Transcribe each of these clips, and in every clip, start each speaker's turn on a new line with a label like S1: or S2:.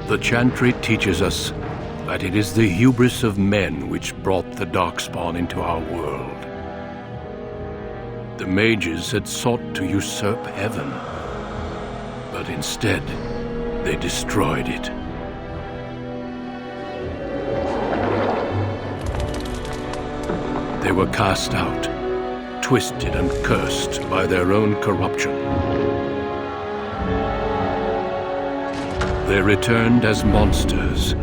S1: The Chantry teaches us that it is the hubris of men which brought the Darkspawn into our world. The mages had sought to usurp heaven, but instead, they destroyed it. They were cast out, twisted and cursed by their own corruption. They returned as monsters,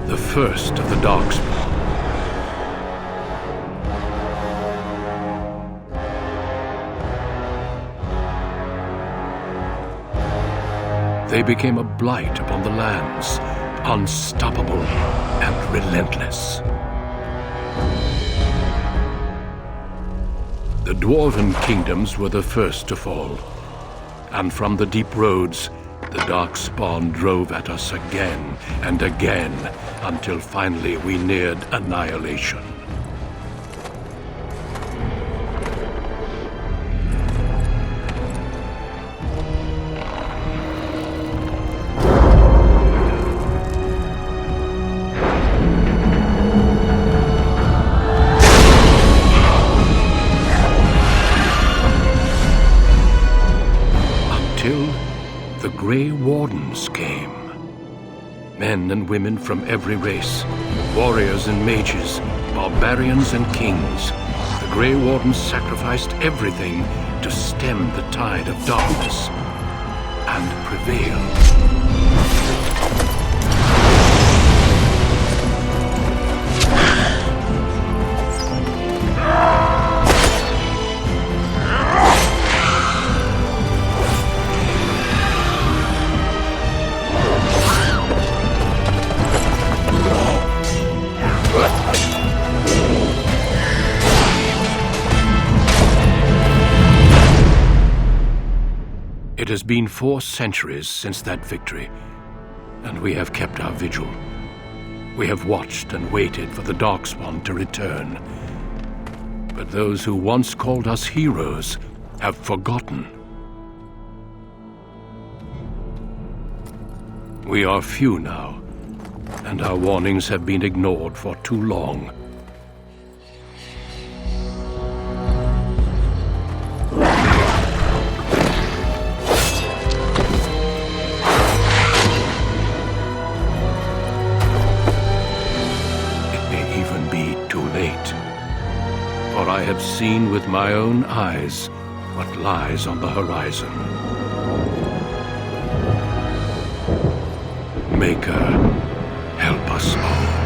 S1: the first of the Darkspawn. They became a blight upon the lands, unstoppable and relentless. The Dwarven kingdoms were the first to fall, and from the deep roads, the Darkspawn drove at us again and again, until finally we neared annihilation. The Grey Wardens came. Men and women from every race, warriors and mages, barbarians and kings. The Grey Wardens sacrificed everything to stem the tide of darkness and prevail. It has been 4 centuries since that victory, and we have kept our vigil. We have watched and waited for the Darkspawn to return. But those who once called us heroes have forgotten. We are few now, and our warnings have been ignored for too long. For I have seen with my own eyes what lies on the horizon. Maker, help us all.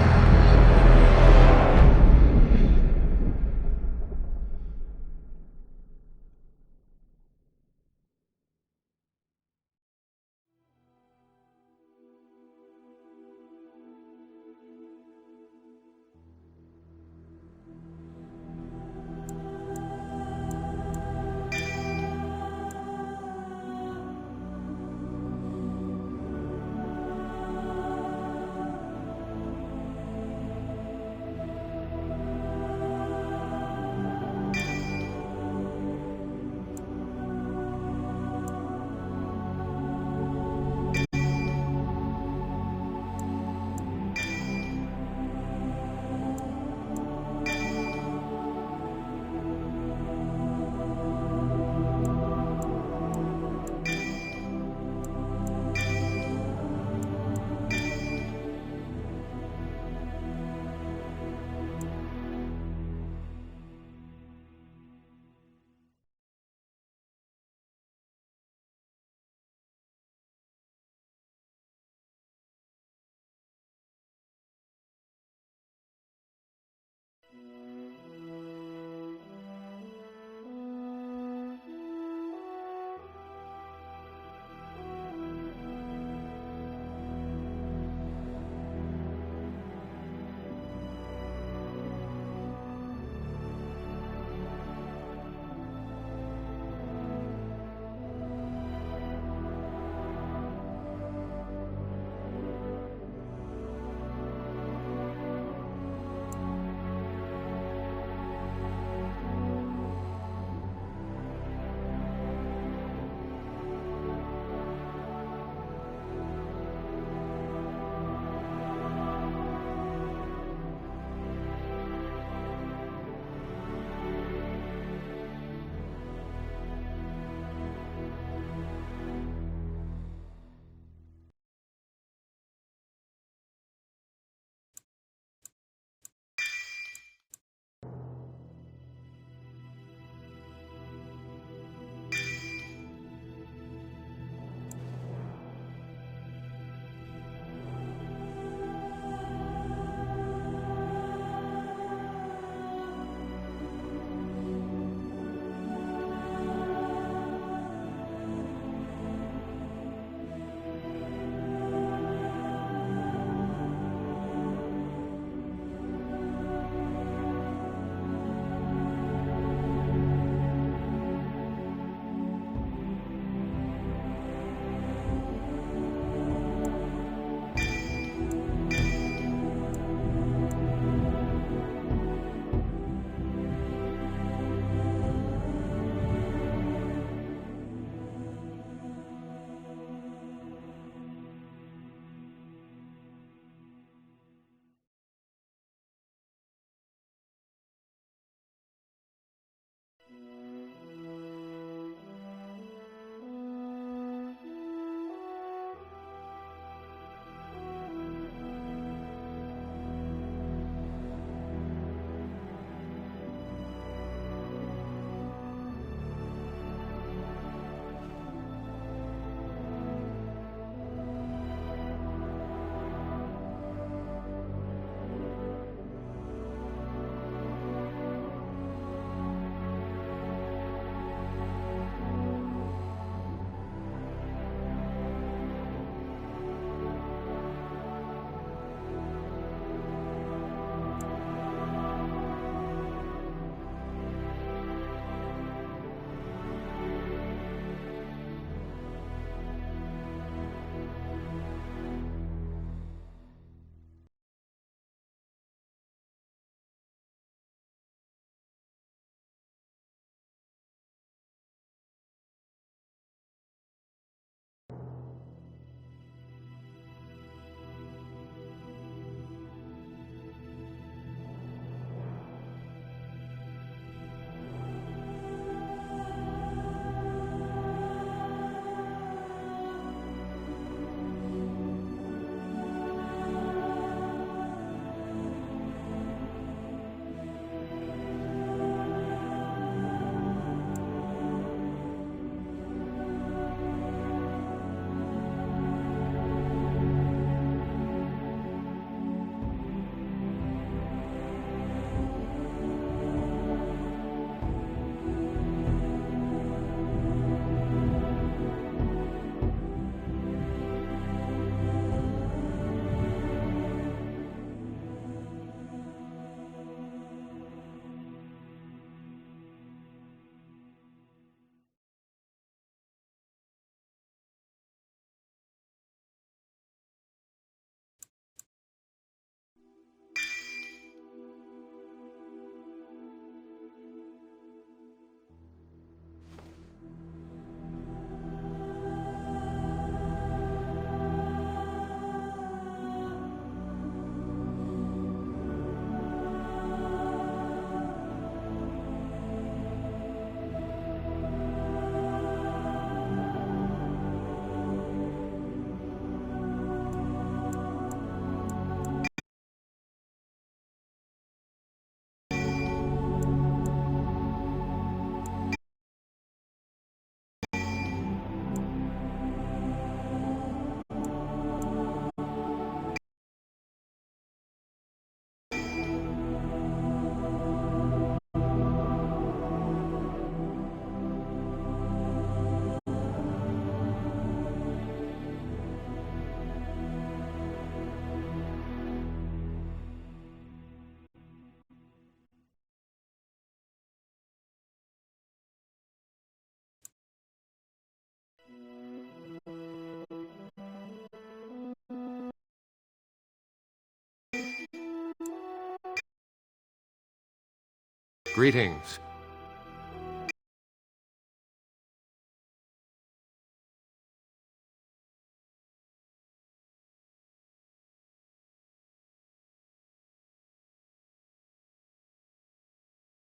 S1: Greetings.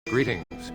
S1: Greetings.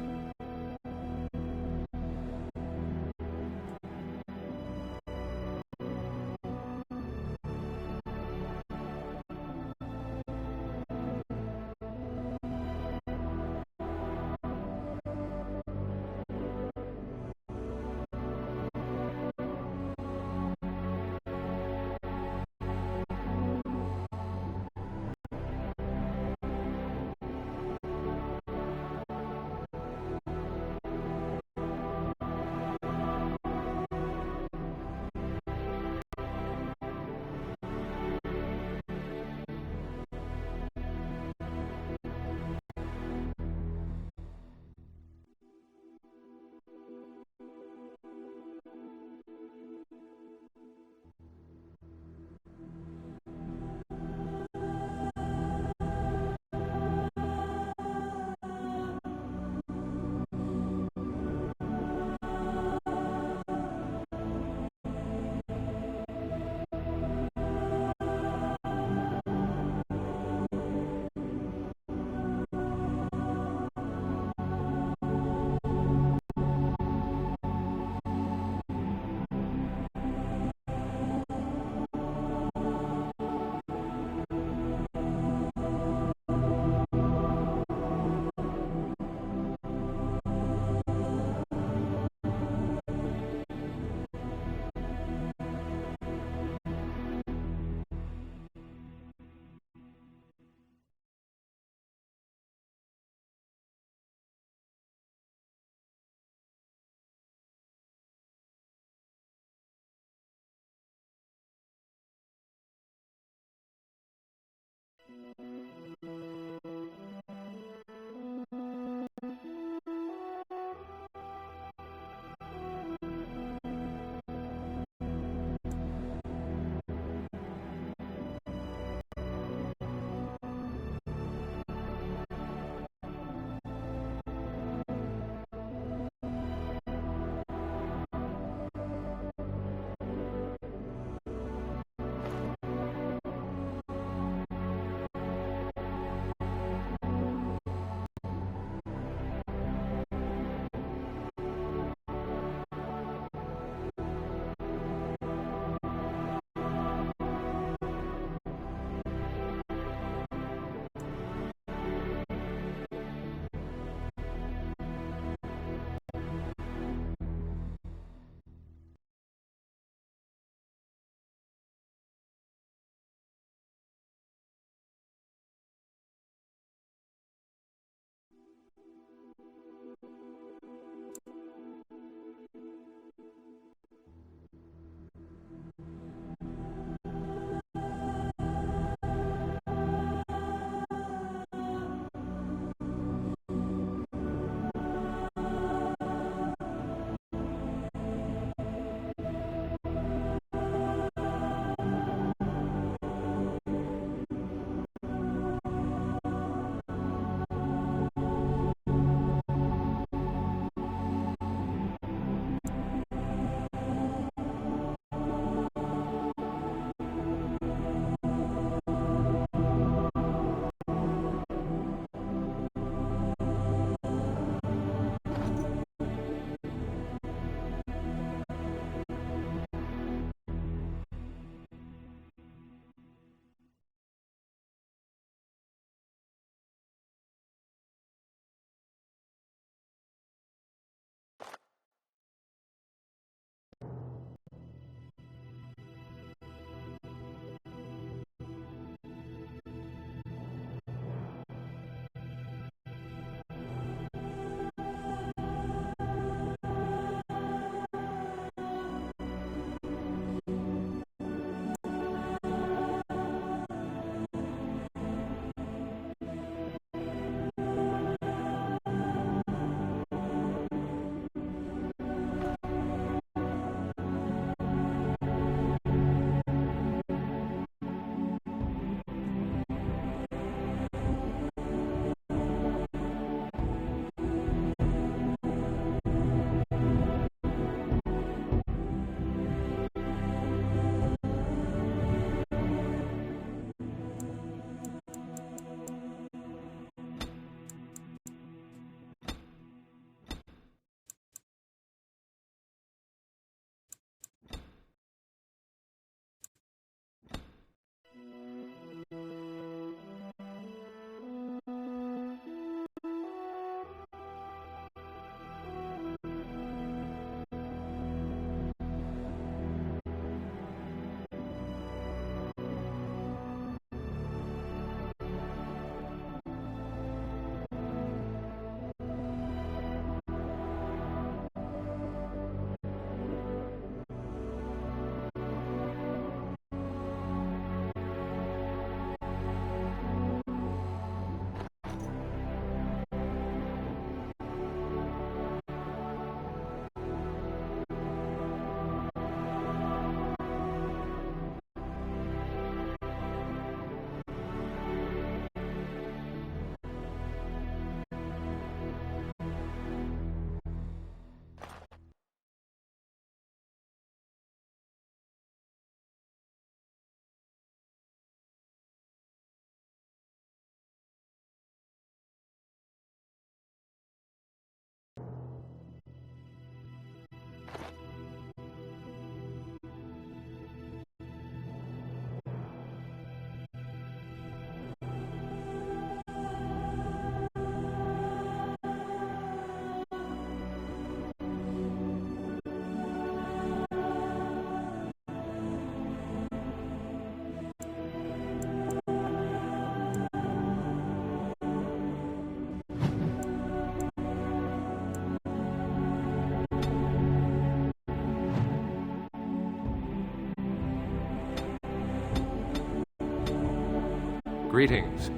S1: Greetings.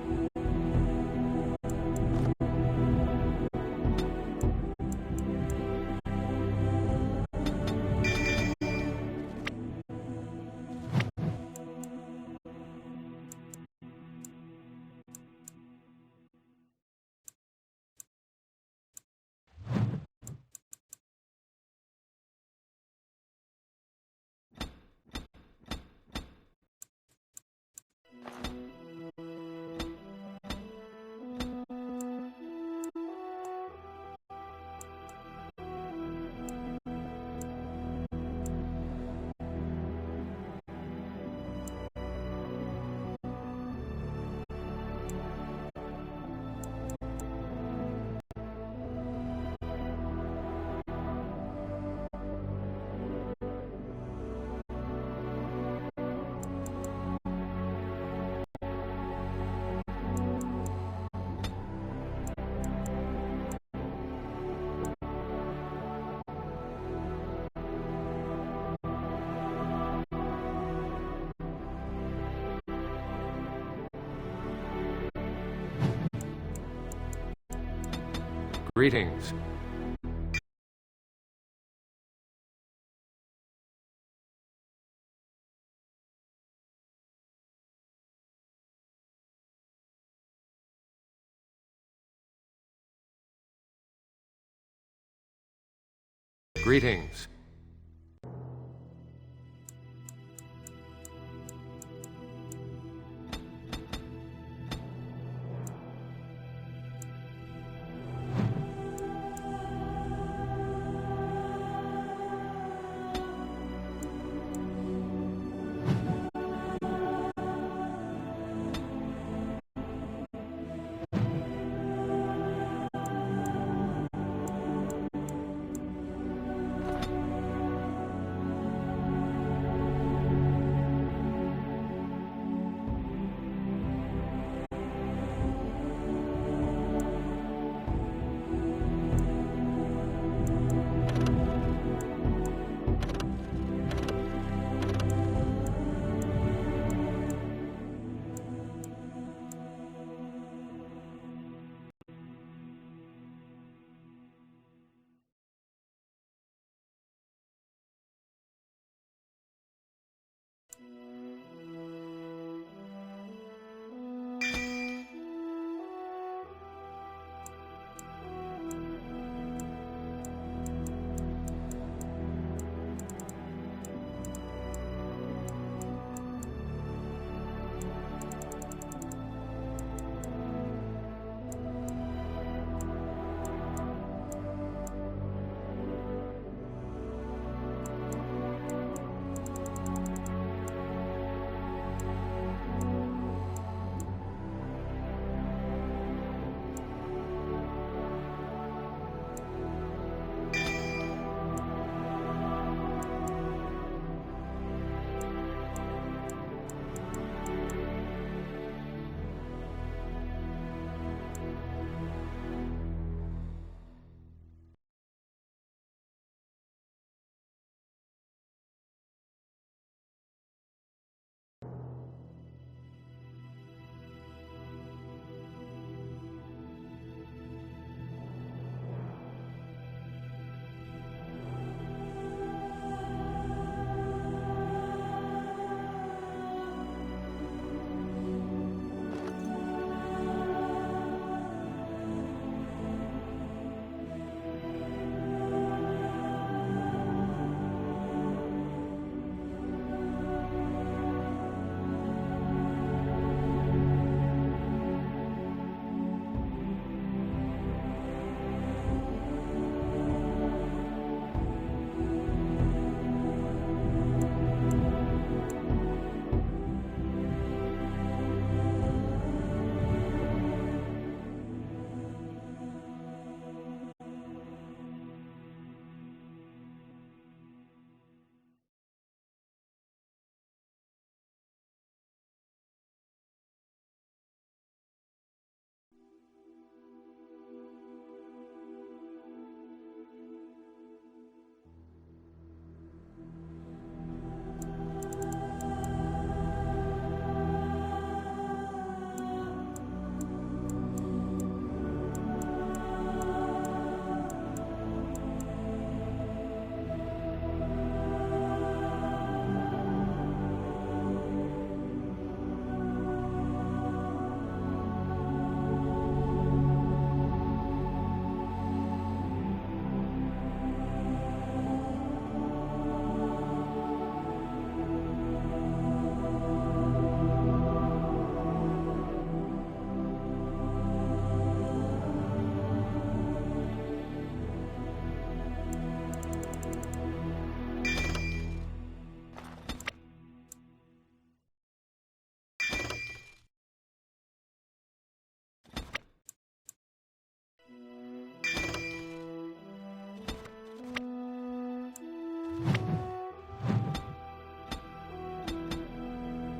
S1: Greetings. Greetings.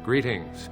S1: Greetings.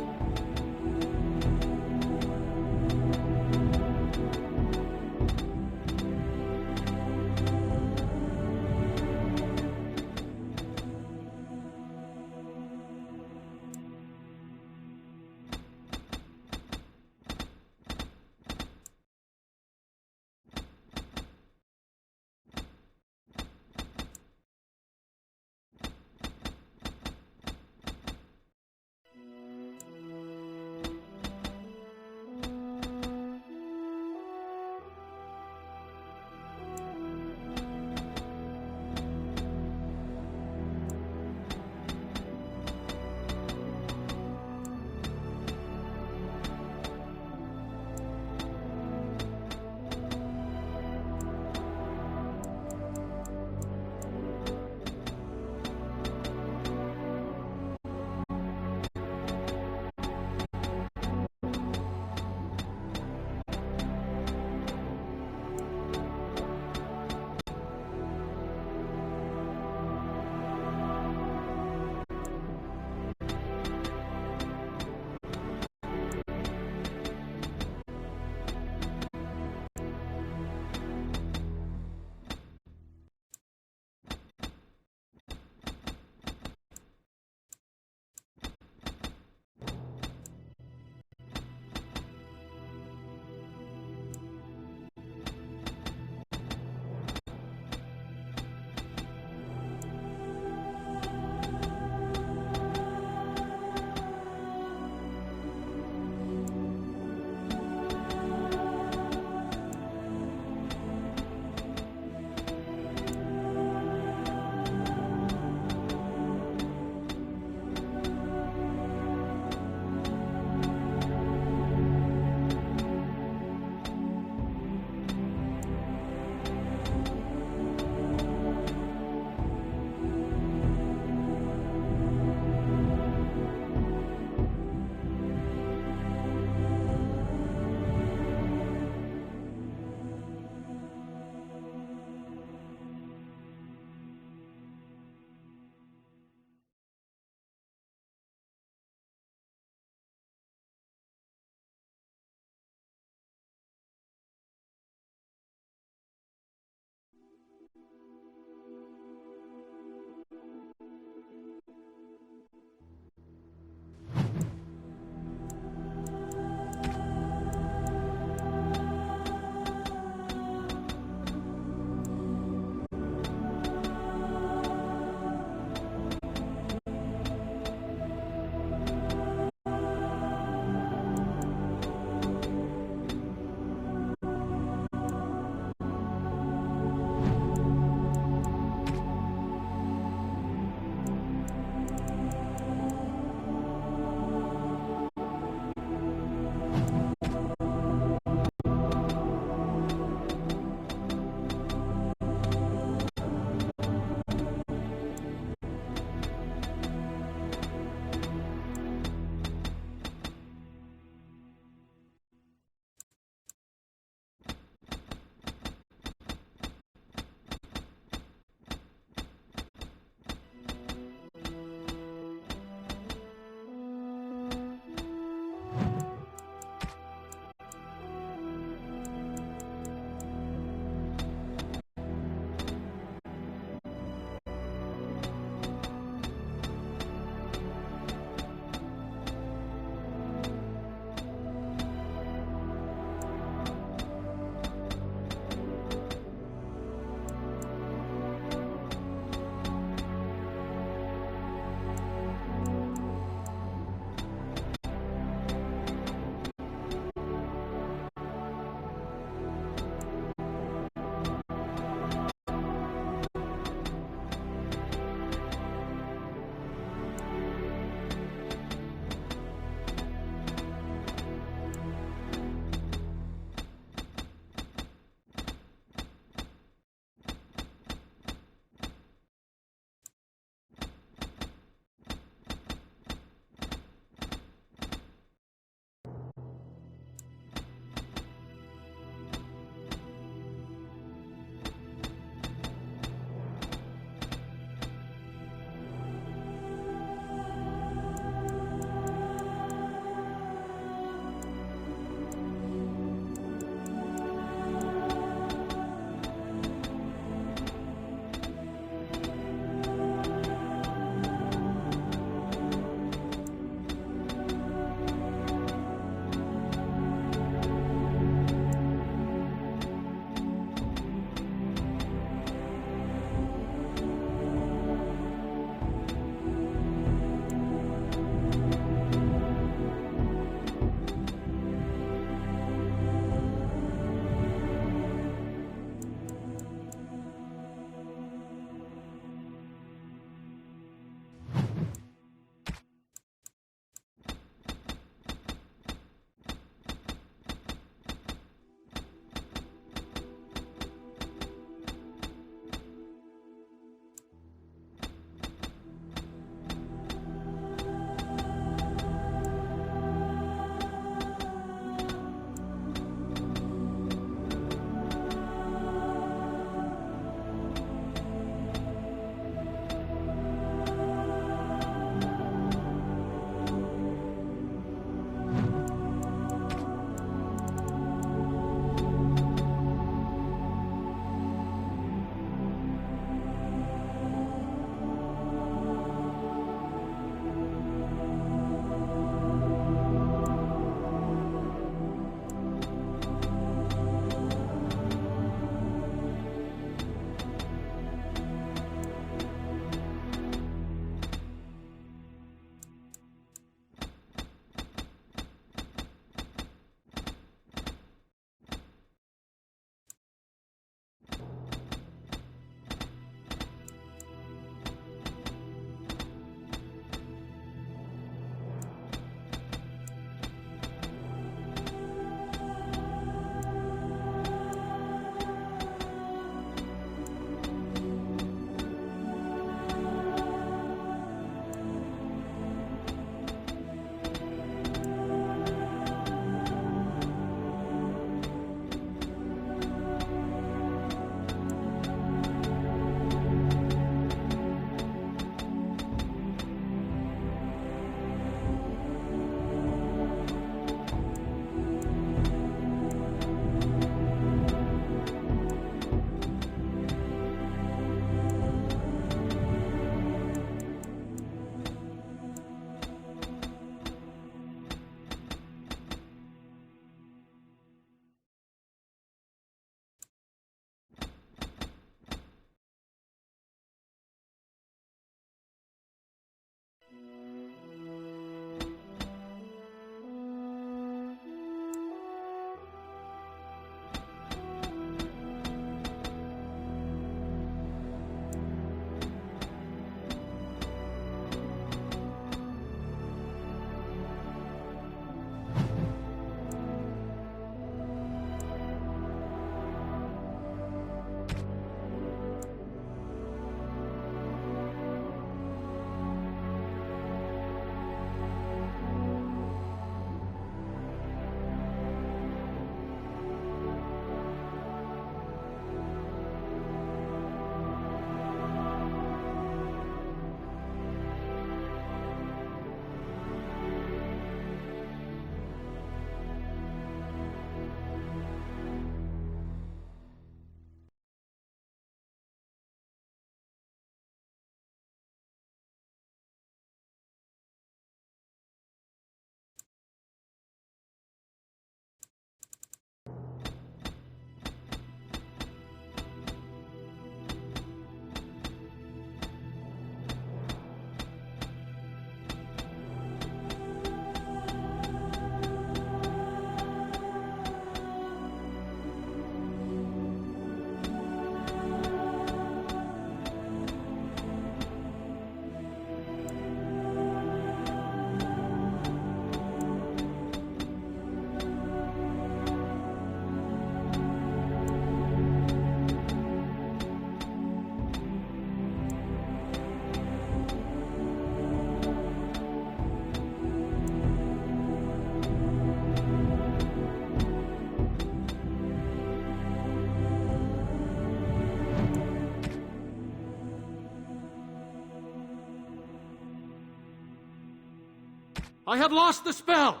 S1: I have lost the spell!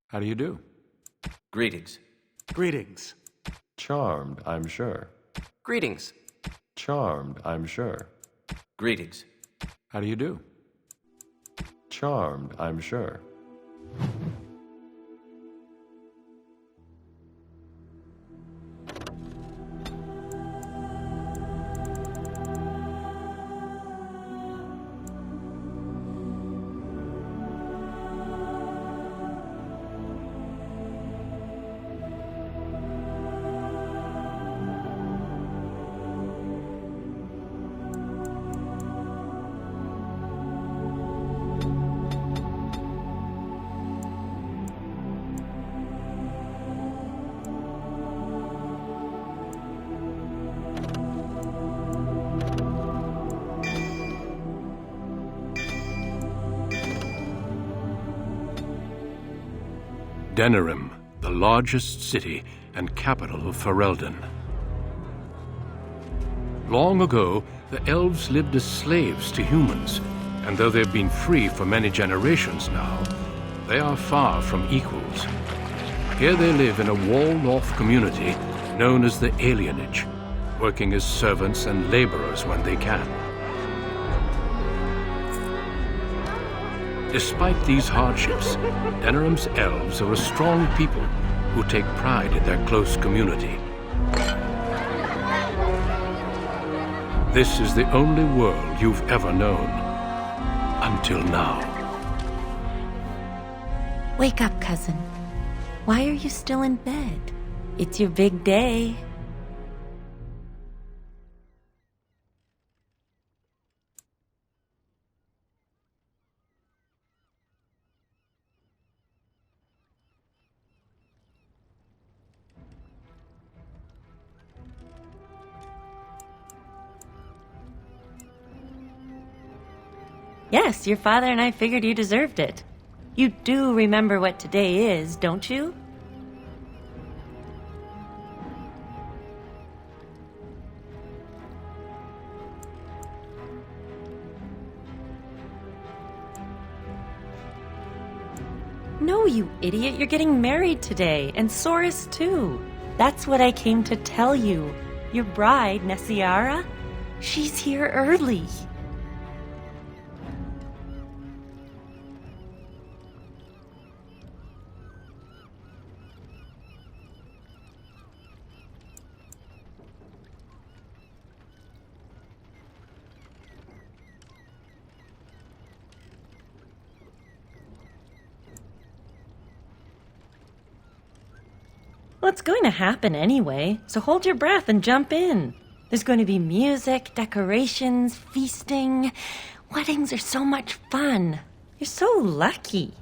S2: How do you do?
S3: Greetings.
S4: Greetings.
S2: Charmed, I'm sure.
S3: Greetings.
S2: Charmed, I'm sure.
S3: Greetings.
S2: How do you do? Charmed, I'm sure.
S1: Denerim, the largest city and capital of Ferelden. Long ago, the elves lived as slaves to humans, and though they've been free for many generations now, they are far from equals. Here they live in a walled-off community known as the Alienage, working as servants and laborers when they can. Despite these hardships, Denerim's elves are a strong people who take pride in their close community. This is the only world you've ever known. Until now.
S5: Wake up, cousin. Why are you still in bed? It's your big day. Yes, your father and I figured you deserved it. You do remember what today is, don't you? No, you idiot. You're getting married today, and Soris too. That's what I came to tell you. Your bride, Nessiara, she's here early. Well, it's going to happen anyway, so hold your breath and jump in. There's going to be music, decorations, feasting. Weddings are so much fun. You're so lucky.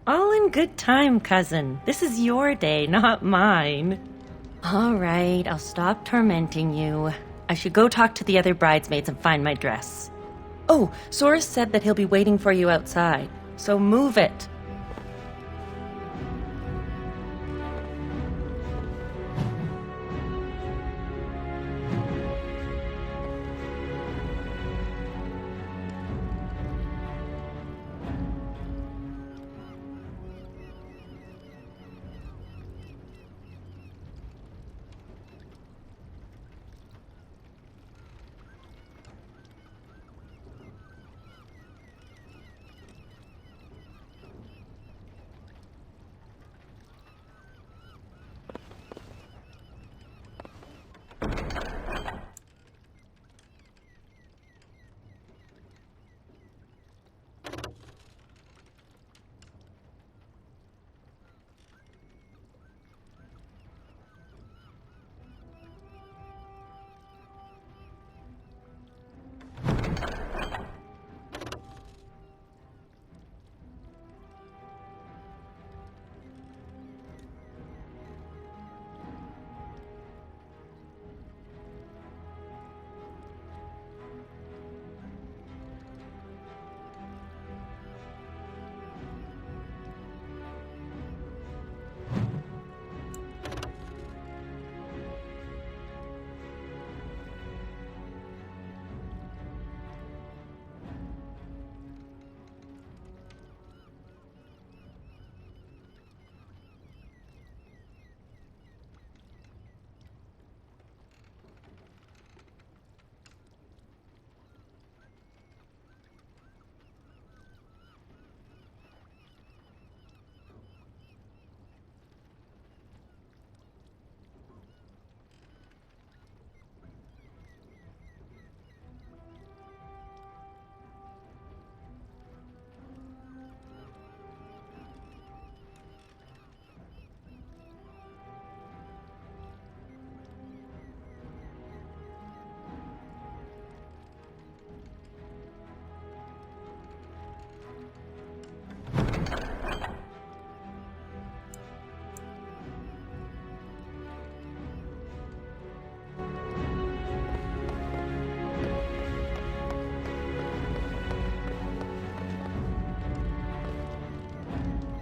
S5: All in good time, cousin. This is your day, not mine. All right, I'll stop tormenting you. I should go talk to the other bridesmaids and find my dress. Oh, Soris said that he'll be waiting for you outside, so move it.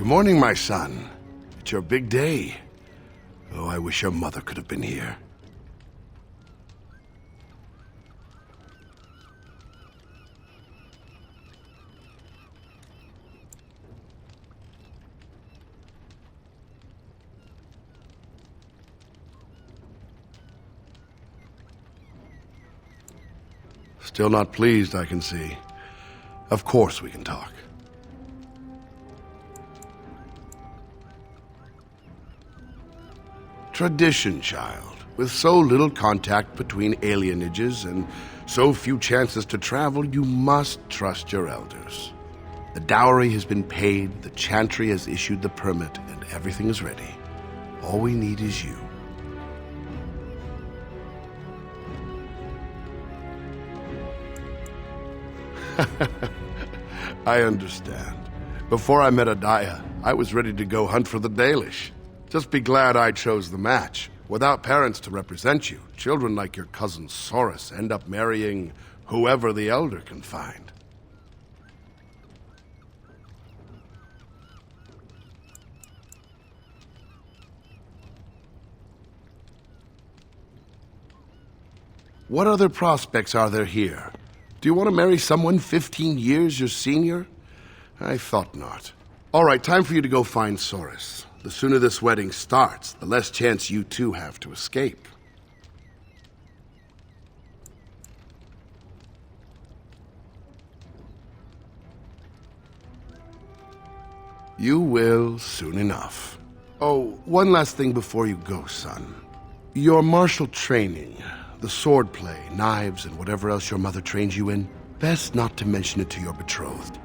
S4: morning, my son. It's your big day. Oh, I wish your mother could have been here. Still not pleased, I can see. Of course we can talk. Tradition, child. With so little contact between alienages and so few chances to travel, you must trust your elders. The dowry has been paid, the chantry has issued the permit, and everything is ready. All we need is you. I understand. Before I met Adaya, I was ready to go hunt for the Dalish. Just be glad I chose the match. Without parents to represent you, children like your cousin Soris end up marrying whoever the Elder can find. What other prospects are there here? Do you want to marry someone 15 years your senior? I thought not. All right, time for you to go find Soris. The sooner this wedding starts, the less chance you two have to escape. You will soon enough. Oh, one last thing before you go, son. Your martial training, the swordplay, knives, and whatever else your mother trains you in, best not to mention it to your betrothed.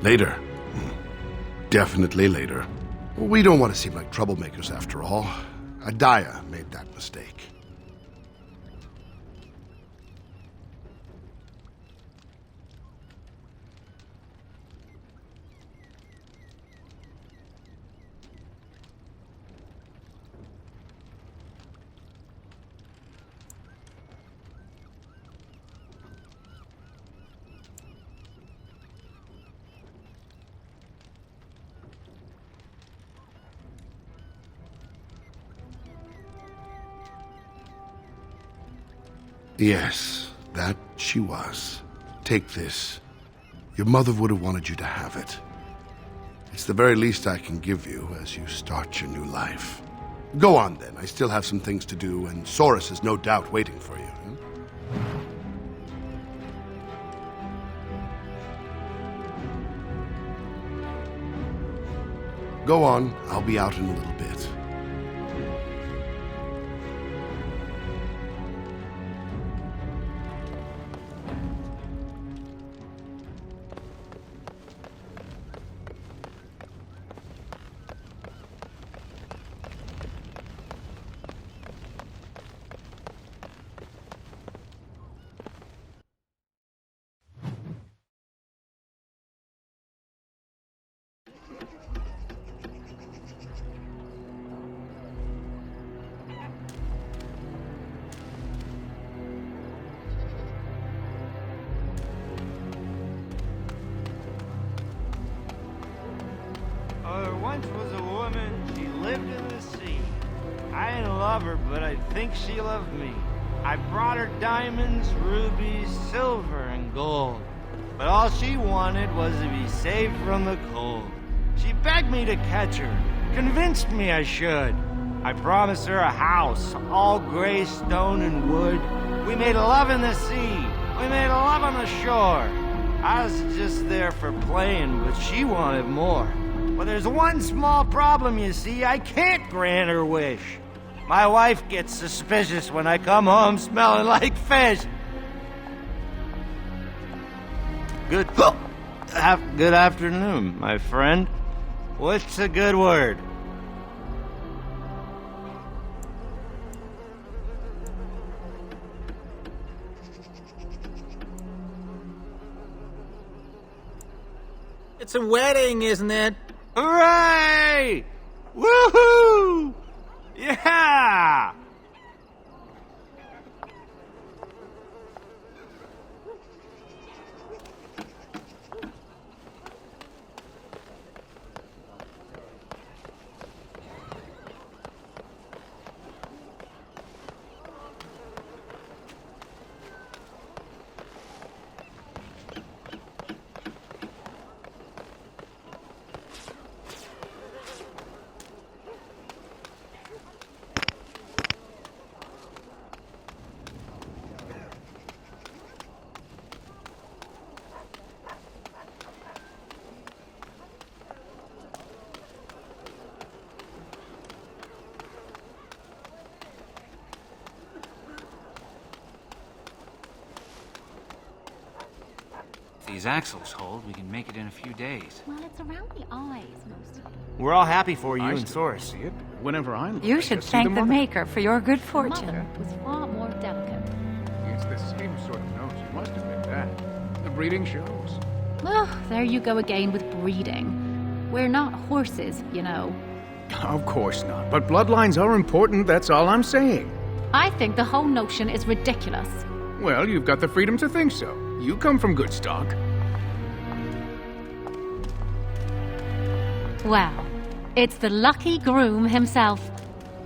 S4: Later. Definitely later. We don't want to seem like troublemakers after all. Adaya made that mistake. Yes, that she was. Take this. Your mother would have wanted you to have it. It's the very least I can give you as you start your new life. Go on then, I still have some things to do, and Soris is no doubt waiting for you. Go on, I'll be out in a little bit.
S6: Once was a woman, she lived in the sea. I didn't love her, but I think she loved me. I brought her diamonds, rubies, silver, and gold. But all she wanted was to be safe from the cold. She begged me to catch her, convinced me I should. I promised her a house, all gray stone and wood. We made love in the sea. We made love on the shore. I was just there for playing, but she wanted more. Well, there's one small problem, you see. I can't grant her wish. My wife gets suspicious when I come home smelling like fish. Good afternoon, my friend. What's a good word?
S7: It's a wedding, isn't it?
S6: Hooray! Woohoo! Yeah!
S8: If these axles hold, we can make it in a few days.
S9: Well, it's around the eyes, mostly.
S6: We're all happy for you and Source.
S10: See it whenever I'm.
S5: You should thank the Maker for your good fortune.
S9: Mother was far more delicate.
S10: It's the same sort of nose. You must admit that. The breeding shows.
S9: Oh, there you go again with breeding. We're not horses, you know.
S10: Of course not. But bloodlines are important. That's all I'm saying.
S9: I think the whole notion is ridiculous.
S10: Well, you've got the freedom to think so. You come from good stock.
S9: Well, it's the lucky groom himself.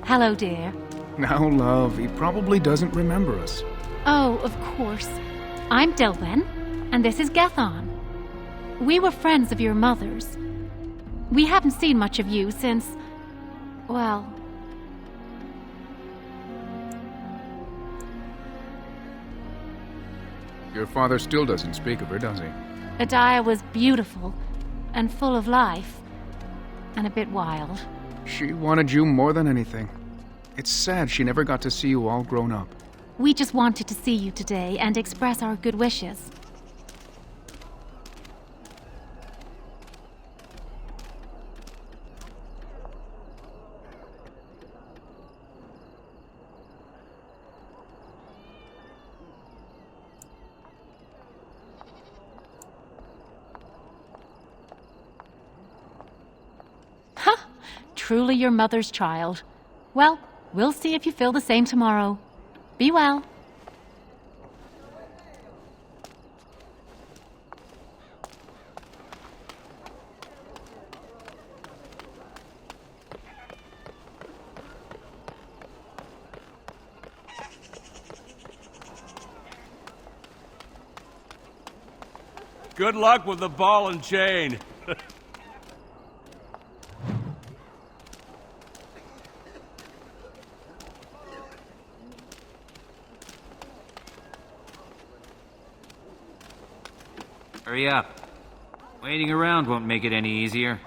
S9: Hello, dear.
S10: Now, love, he probably doesn't remember us.
S9: Oh, of course. I'm Dilwyn, and this is Gethon. We were friends of your mother's. We haven't seen much of you since... well...
S10: Your father still doesn't speak of her, does he?
S9: Adia was beautiful, and full of life, and a bit wild.
S10: She wanted you more than anything. It's sad she never got to see you all grown up.
S9: We just wanted to see you today and express our good wishes. Truly your mother's child. Well, we'll see if you feel the same tomorrow. Be well.
S11: Good luck with the ball and chain.
S8: Hurry up. Waiting around won't make it any easier.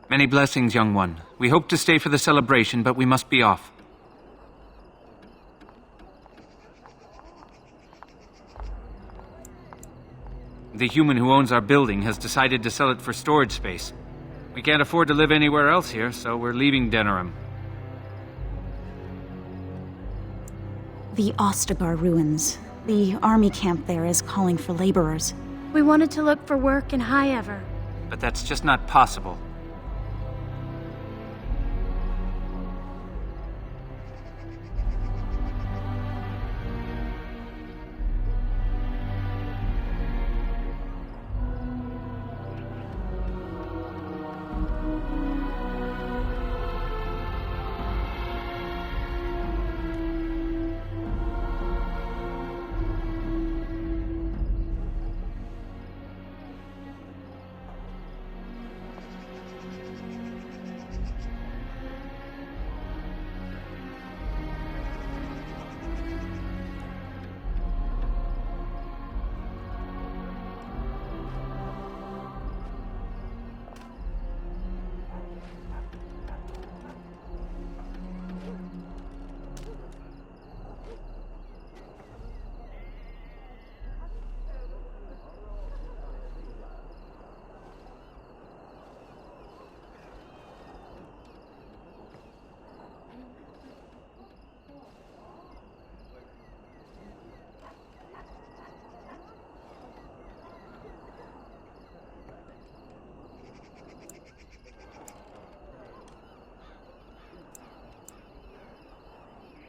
S8: Many blessings, young one. We hope to stay for the celebration, but we must be off. The human who owns our building has decided to sell it for storage space. We can't afford to live anywhere else here, so we're leaving Denerim.
S12: The Ostagar ruins. The army camp there is calling for laborers.
S13: We wanted to look for work in High Ever.
S8: But that's just not possible.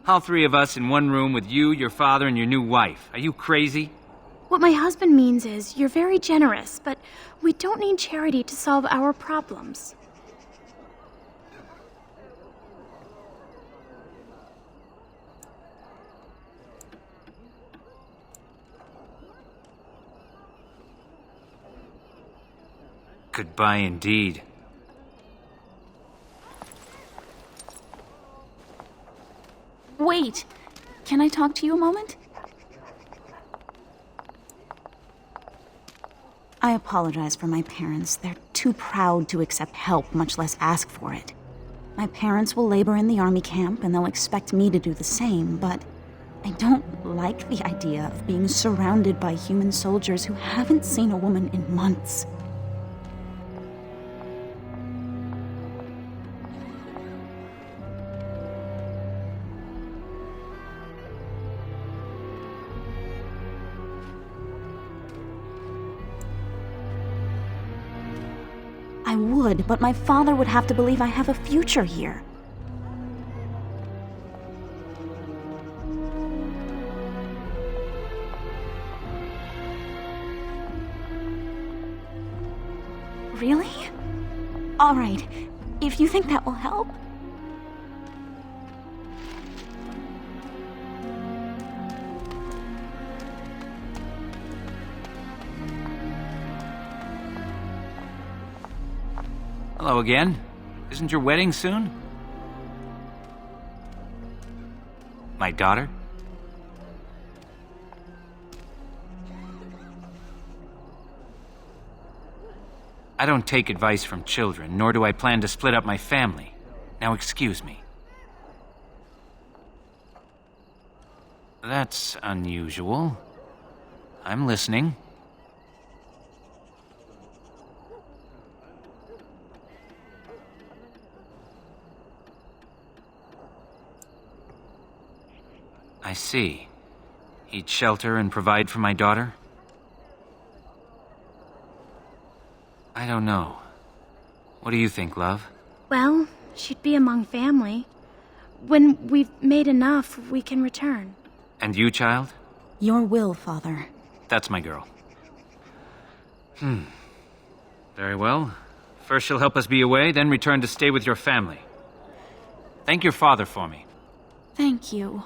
S8: All three of us in one room with you, your father, and your new wife. Are you crazy?
S13: What my husband means is, you're very generous, but we don't need charity to solve our problems.
S8: Goodbye indeed.
S12: Wait! Can I talk to you a moment? I apologize for my parents. They're too proud to accept help, much less ask for it. My parents will labor in the army camp, and they'll expect me to do the same, but I don't like the idea of being surrounded by human soldiers who haven't seen a woman in months. I would, but my father would have to believe I have a future here. Really? All right, if you think that will help.
S8: Hello again. Isn't your wedding soon? My daughter? I don't take advice from children, nor do I plan to split up my family. Now excuse me. That's unusual. I'm listening. I see. He'd shelter and provide for my daughter? I don't know. What do you think, love?
S13: Well, she'd be among family. When we've made enough, we can return.
S8: And you, child?
S12: Your will, Father.
S8: That's my girl. Very well. First she'll help us be away, then return to stay with your family. Thank your father for me.
S12: Thank you.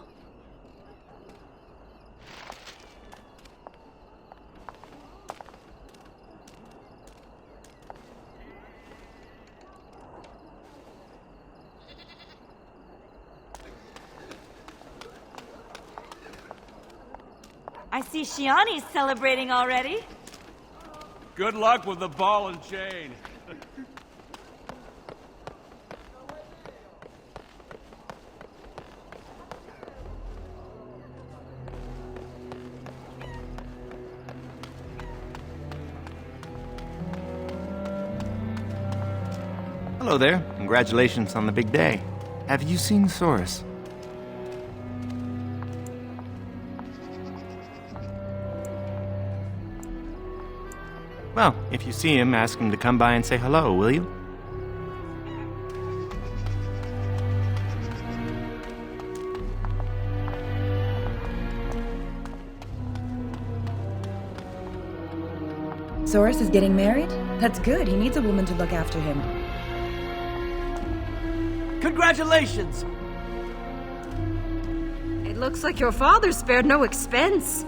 S7: I see Shiani's celebrating already.
S11: Good luck with the ball and chain.
S14: Hello there. Congratulations on the big day. Have you seen Soros? Well, if you see him, ask him to come by and say hello, will you?
S15: Soros is getting married? That's good. He needs a woman to look after him.
S16: Congratulations!
S7: It looks like your father spared no expense.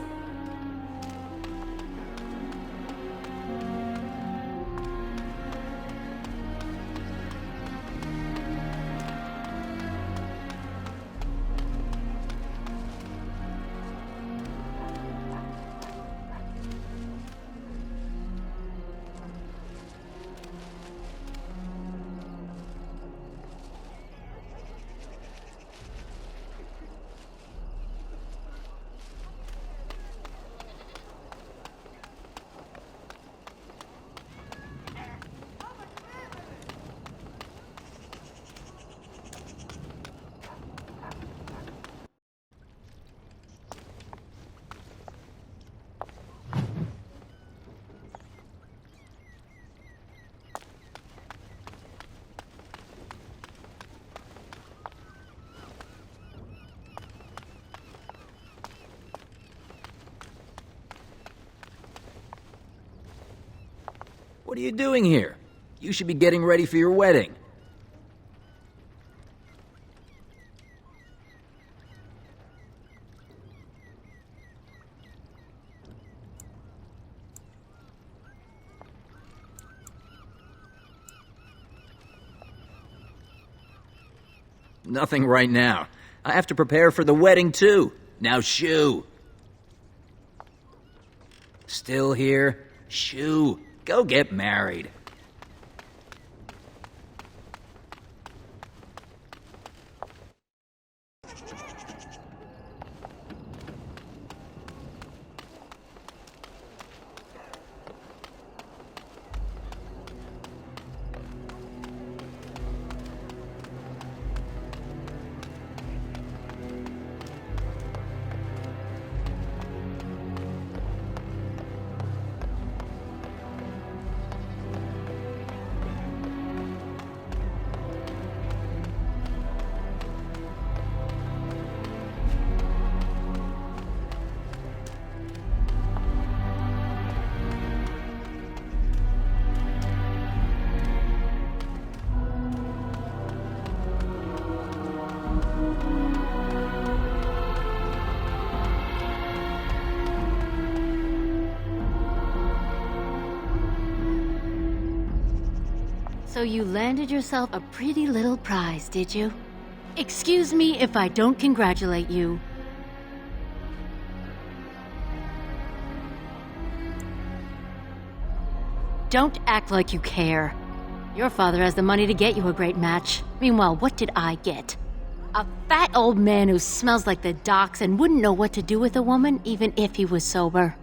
S17: What are you doing here? You should be getting ready for your wedding. Nothing right now. I have to prepare for the wedding, too. Now shoo. Still here? Shoo. Go get married.
S18: So you landed yourself a pretty little prize, did you? Excuse me if I don't congratulate you. Don't act like you care. Your father has the money to get you a great match. Meanwhile, what did I get? A fat old man who smells like the docks and wouldn't know what to do with a woman even if he was sober.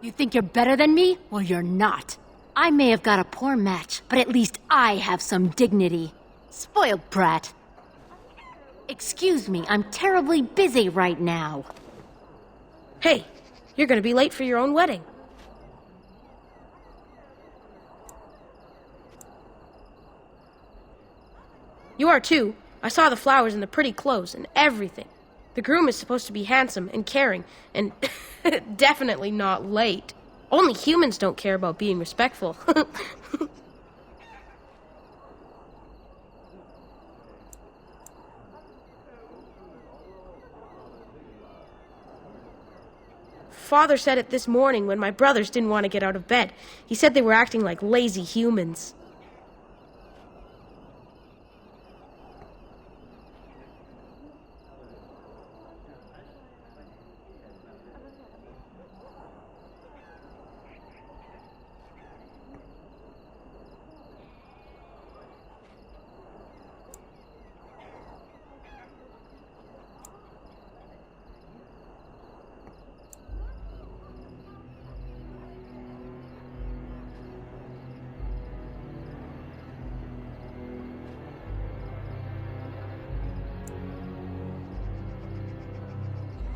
S18: You think you're better than me? Well, you're not. I may have got a poor match, but at least I have some dignity. Spoiled brat. Excuse me, I'm terribly busy right now.
S19: Hey, you're gonna be late for your own wedding. You are too. I saw the flowers and the pretty clothes and everything. The groom is supposed to be handsome and caring and definitely not late. Only humans don't care about being respectful. Father said it this morning when my brothers didn't want to get out of bed. He said they were acting like lazy humans.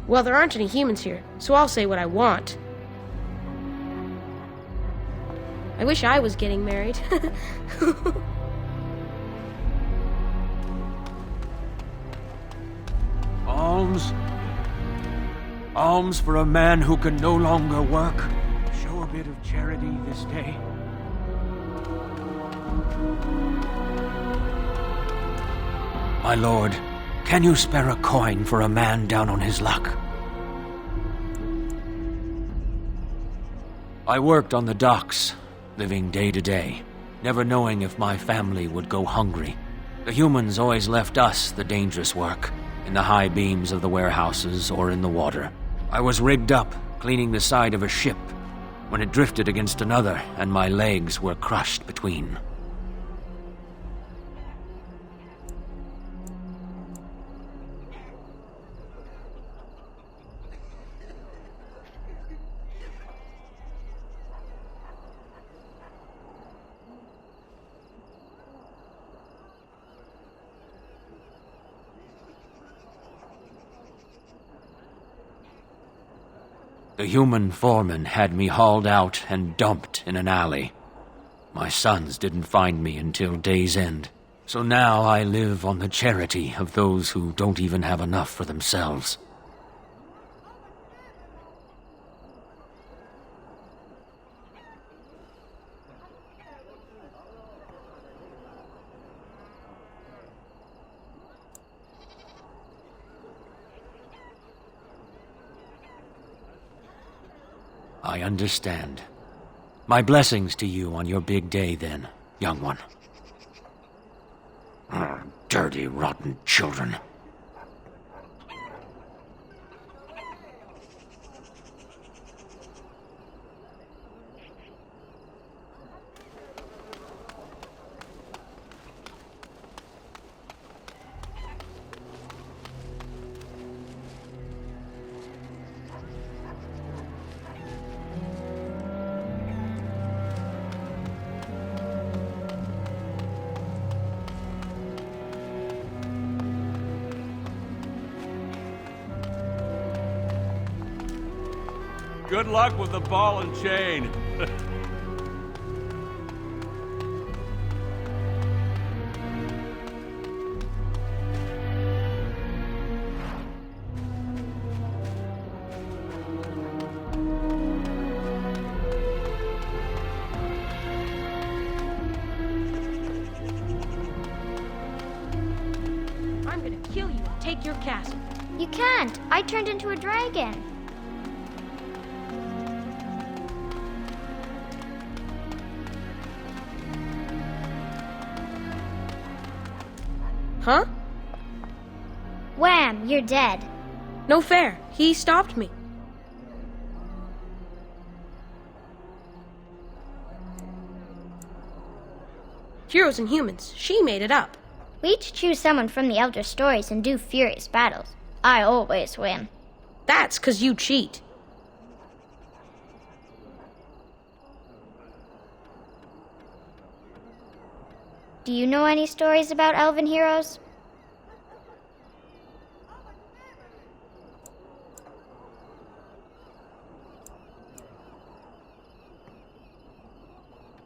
S19: Well, there aren't any humans here, so I'll say what I want. I wish I was getting married.
S11: Alms? Alms for a man who can no longer work. Show a bit of charity this day. My lord, can you spare a coin for a man down on his luck? I worked on the docks, living day to day, never knowing if my family would go hungry. The humans always left us the dangerous work, in the high beams of the warehouses or in the water. I was rigged up, cleaning the side of a ship, when it drifted against another and my legs were crushed between. The human foreman had me hauled out and dumped in an alley. My sons didn't find me until day's end. So now I live on the charity of those who don't even have enough for themselves. I understand. My blessings to you on your big day, then, young one. Dirty, rotten children.
S20: Good luck with the ball and chain.
S19: I'm gonna kill you and take your castle.
S21: You can't. I turned into a dragon.
S19: Huh?
S21: Wham! You're dead.
S19: No fair. He stopped me. Heroes and humans. She made it up.
S21: We each choose someone from the Elder Stories and do furious battles. I always win.
S19: That's 'cause you cheat.
S21: Do you know any stories about elven heroes?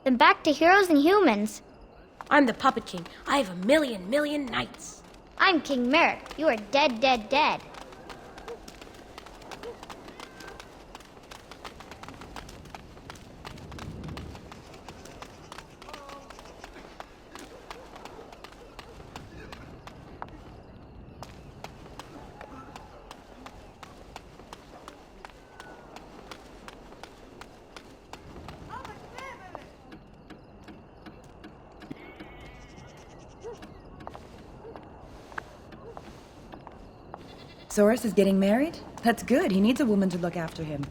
S21: Then back to heroes and humans.
S19: I'm the Puppet King. I have a million knights.
S21: I'm King Merrick. You are dead, dead, dead.
S15: Soros is getting married? That's good. He needs a woman to look after him.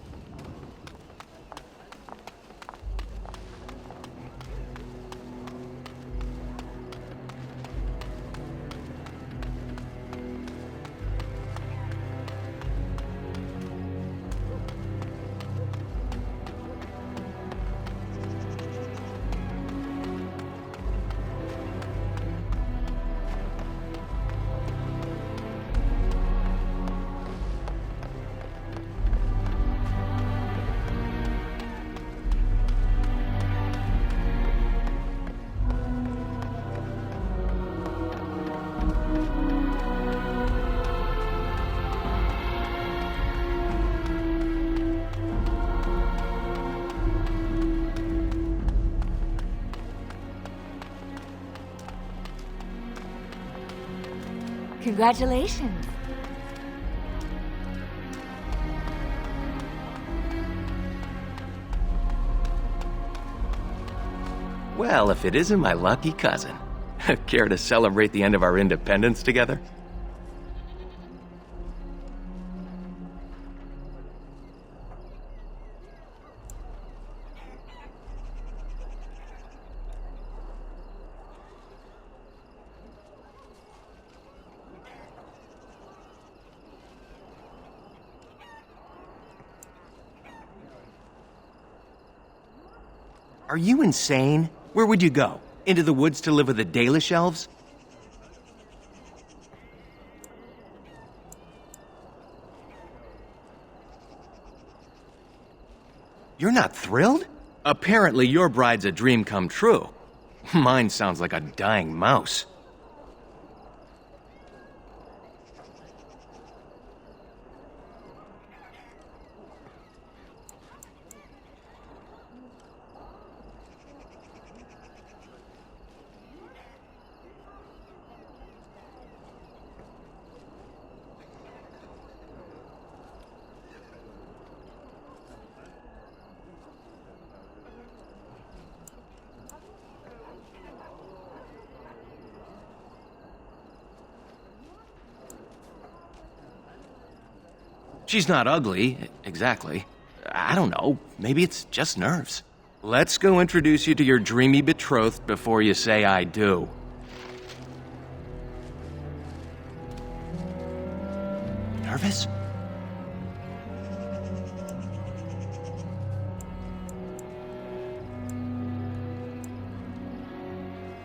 S7: Congratulations.
S3: Well, if it isn't my lucky cousin. Care to celebrate the end of our independence together? Are you insane? Where would you go? Into the woods to live with the Dalish elves? You're not thrilled? Apparently your bride's a dream come true. Mine sounds like a dying mouse. She's not ugly, exactly. I don't know. Maybe it's just nerves. Let's go introduce you to your dreamy betrothed before you say I do. Nervous?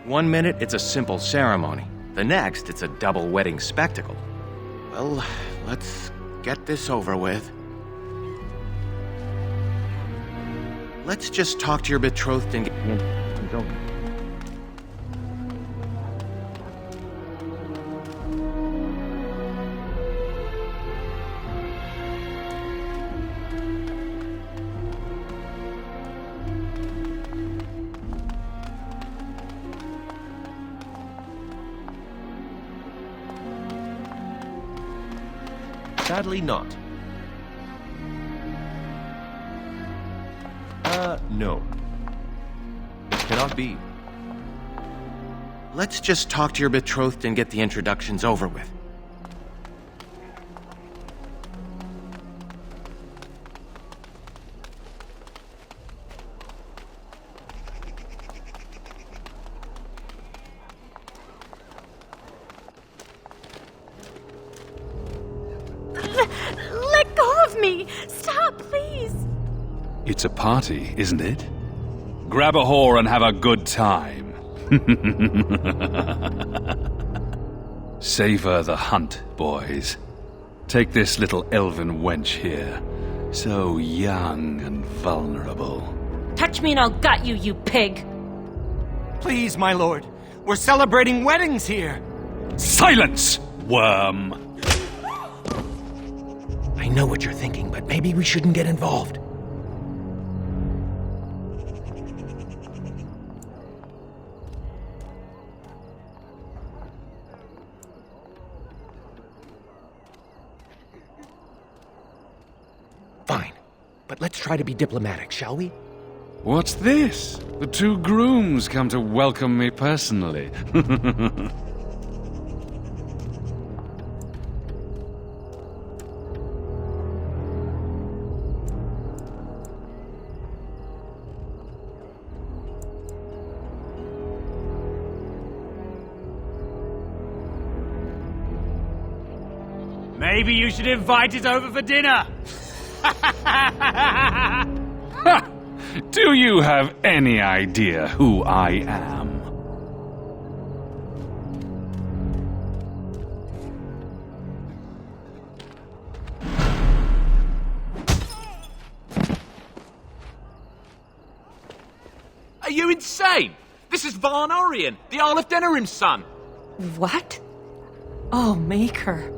S3: One minute, it's a simple ceremony. The next, it's a double wedding spectacle. Well, let's get this over with. Let's just talk to your betrothed and get... Go.
S2: Sadly not. No. It cannot be.
S3: Let's just talk to your betrothed and get the introductions over with.
S9: Let go of me! Stop, please!
S20: It's a party, isn't it? Grab a whore and have a good time. Savor the hunt, boys. Take this little elven wench here. So young and vulnerable.
S5: Touch me and I'll gut you, you pig!
S6: Please, my lord. We're celebrating weddings here.
S20: Silence, worm!
S3: I know what you're thinking, but maybe we shouldn't get involved. Fine, but let's try to be diplomatic, shall we?
S20: What's this? The two grooms come to welcome me personally.
S8: Maybe you should invite it over for dinner.
S20: Do you have any idea who I am?
S17: Are you insane? This is Varn Orion, the Earl of Denerim's son.
S5: What? Oh, Maker.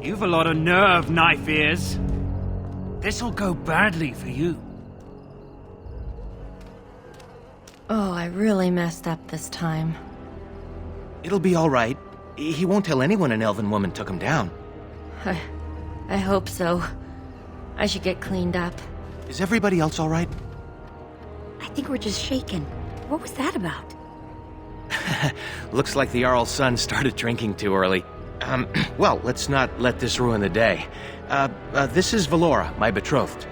S8: You've a lot of nerve, Knife Ears. This'll go badly for you.
S5: Oh, I really messed up this time.
S3: It'll be all right. He won't tell anyone an elven woman took him down.
S5: I hope so. I should get cleaned up.
S3: Is everybody else all right?
S12: I think we're just shaken. What was that about?
S3: Looks like the Jarl's son started drinking too early. Well, let's not let this ruin the day. This is Valora, my betrothed.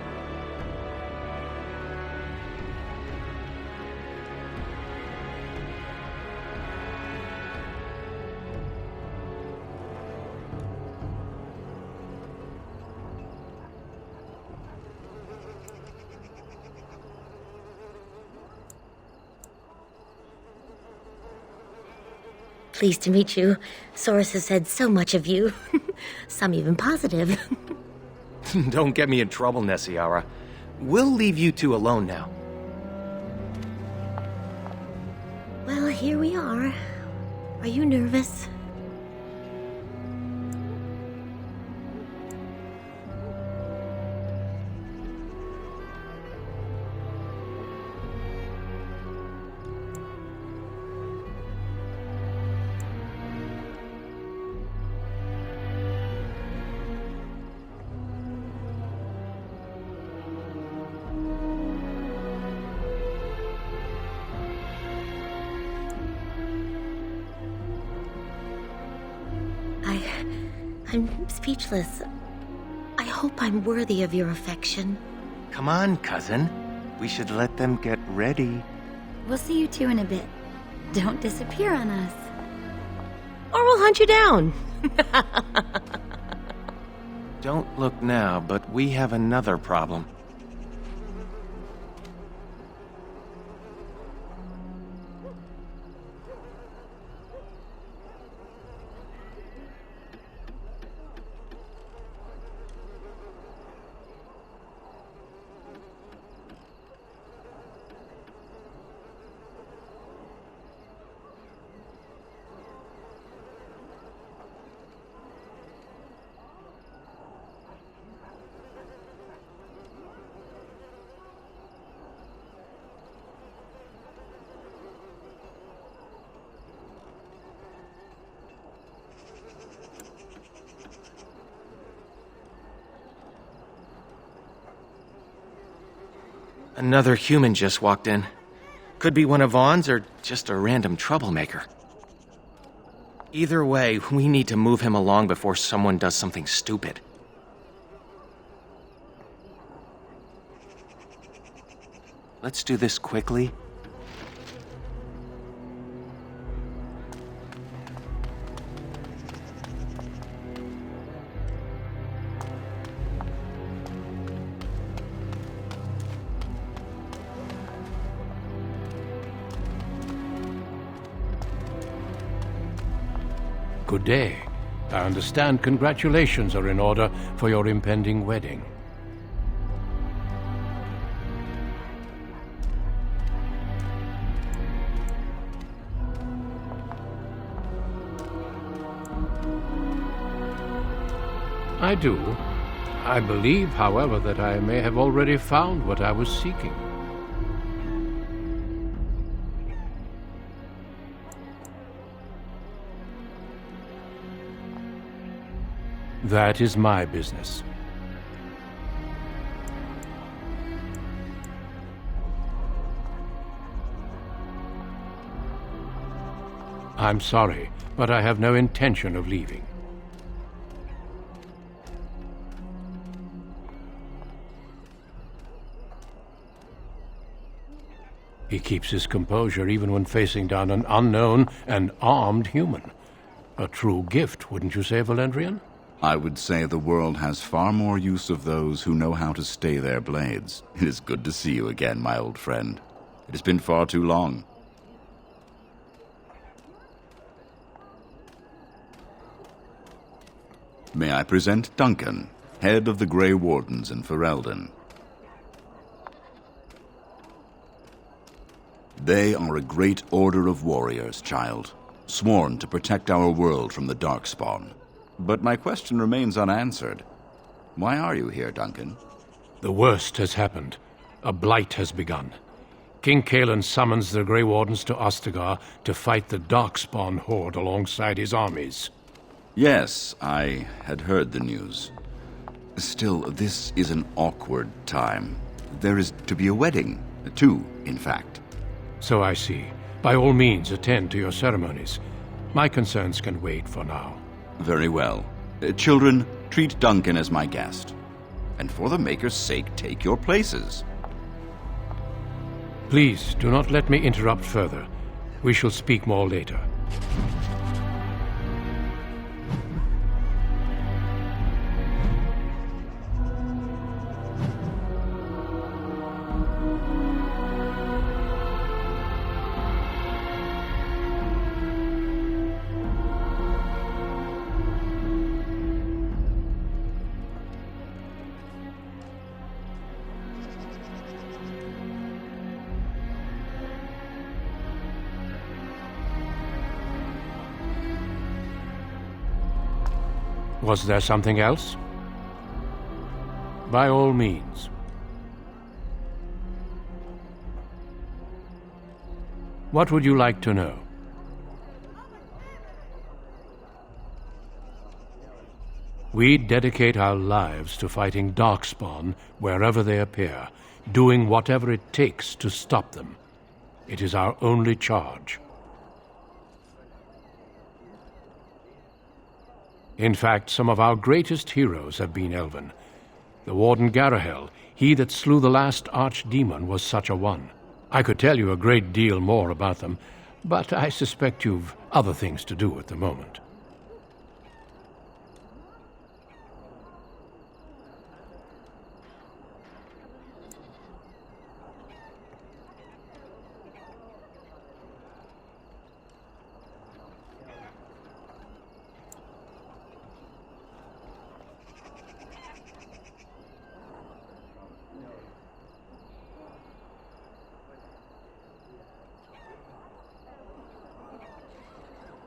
S18: Pleased to meet you. Source has said so much of you. Some even positive.
S3: Don't get me in trouble, Nessiara. We'll leave you two alone now.
S18: Well, here we are. Are you nervous?
S5: I'm speechless. I hope I'm worthy of your affection.
S3: Come on, cousin. We should let them get ready.
S21: We'll see you two in a bit. Don't disappear on us.
S5: Or we'll hunt you down.
S3: Don't look now, but we have another problem. Another human just walked in. Could be one of Vaughn's or just a random troublemaker. Either way, we need to move him along before someone does something stupid. Let's do this quickly.
S1: Good day. I understand congratulations are in order for your impending wedding. I do. I believe, however, that I may have already found what I was seeking. That is my business. I'm sorry, but I have no intention of leaving. He keeps his composure even when facing down an unknown and armed human. A true gift, wouldn't you say, Valendrian?
S22: I would say the world has far more use of those who know how to stay their blades. It is good to see you again, my old friend. It has been far too long. May I present Duncan, head of the Grey Wardens in Ferelden. They are a great order of warriors, child, sworn to protect our world from the Darkspawn. But my question remains unanswered. Why are you here, Duncan?
S1: The worst has happened. A blight has begun. King Cailan summons the Grey Wardens to Ostagar to fight the Darkspawn horde alongside his armies.
S22: Yes, I had heard the news. Still, this is an awkward time. There is to be a wedding. Two, in fact.
S1: So I see. By all means, attend to your ceremonies. My concerns can wait for now.
S22: Very well. Children, treat Duncan as my guest. And for the Maker's sake, take your places.
S1: Please, do not let me interrupt further. We shall speak more later. Was there something else? By all means. What would you like to know? We dedicate our lives to fighting Darkspawn wherever they appear, doing whatever it takes to stop them. It is our only charge. In fact, some of our greatest heroes have been elven. The Warden Garahel, he that slew the last archdemon, was such a one. I could tell you a great deal more about them, but I suspect you've other things to do at the moment.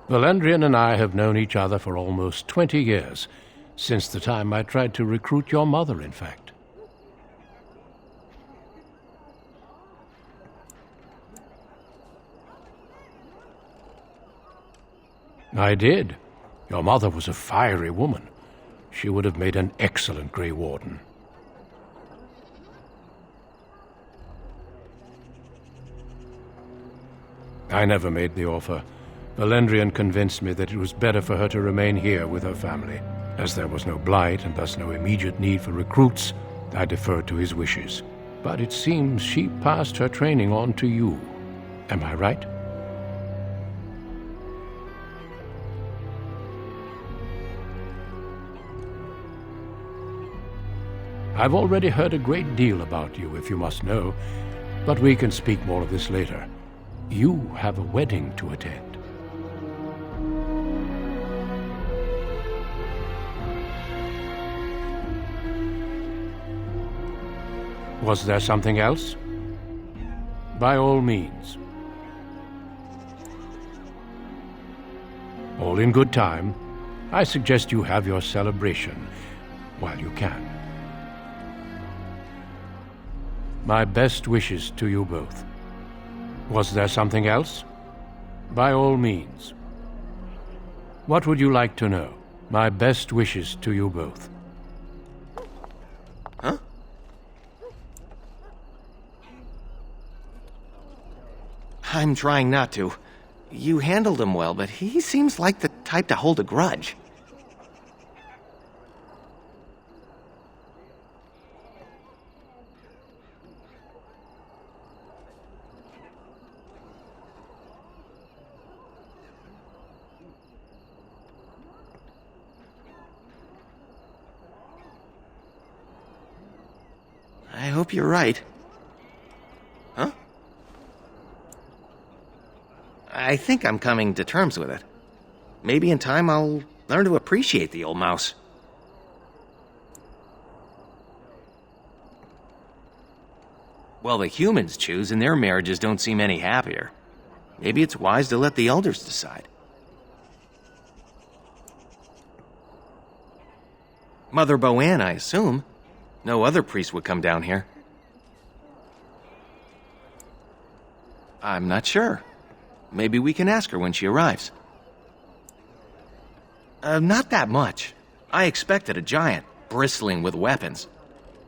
S1: Valendrian and I have known each other for almost 20 years, since the time I tried to recruit your mother, in fact. I did. Your mother was a fiery woman. She would have made an excellent Grey Warden. I never made the offer. Valendrian convinced me that it was better for her to remain here with her family. As there was no blight and thus no immediate need for recruits, I deferred to his wishes. But it seems she passed her training on to you. Am I right? I've already heard a great deal about you, if you must know, but we can speak more of this later. You have a wedding to attend. Was there something else? By all means. All in good time. I suggest you have your celebration while you can. My best wishes to you both. Was there something else? By all means. What would you like to know? My best wishes to you both.
S3: Huh? I'm trying not to. You handled him well, but he seems like the type to hold a grudge. I hope you're right. Huh? I think I'm coming to terms with it. Maybe in time I'll learn to appreciate the old mouse. Well, the humans choose, and their marriages don't seem any happier. Maybe it's wise to let the elders decide. Mother Boann, I assume. No other priest would come down here. I'm not sure. Maybe we can ask her when she arrives. Not that much. I expected a giant, bristling with weapons.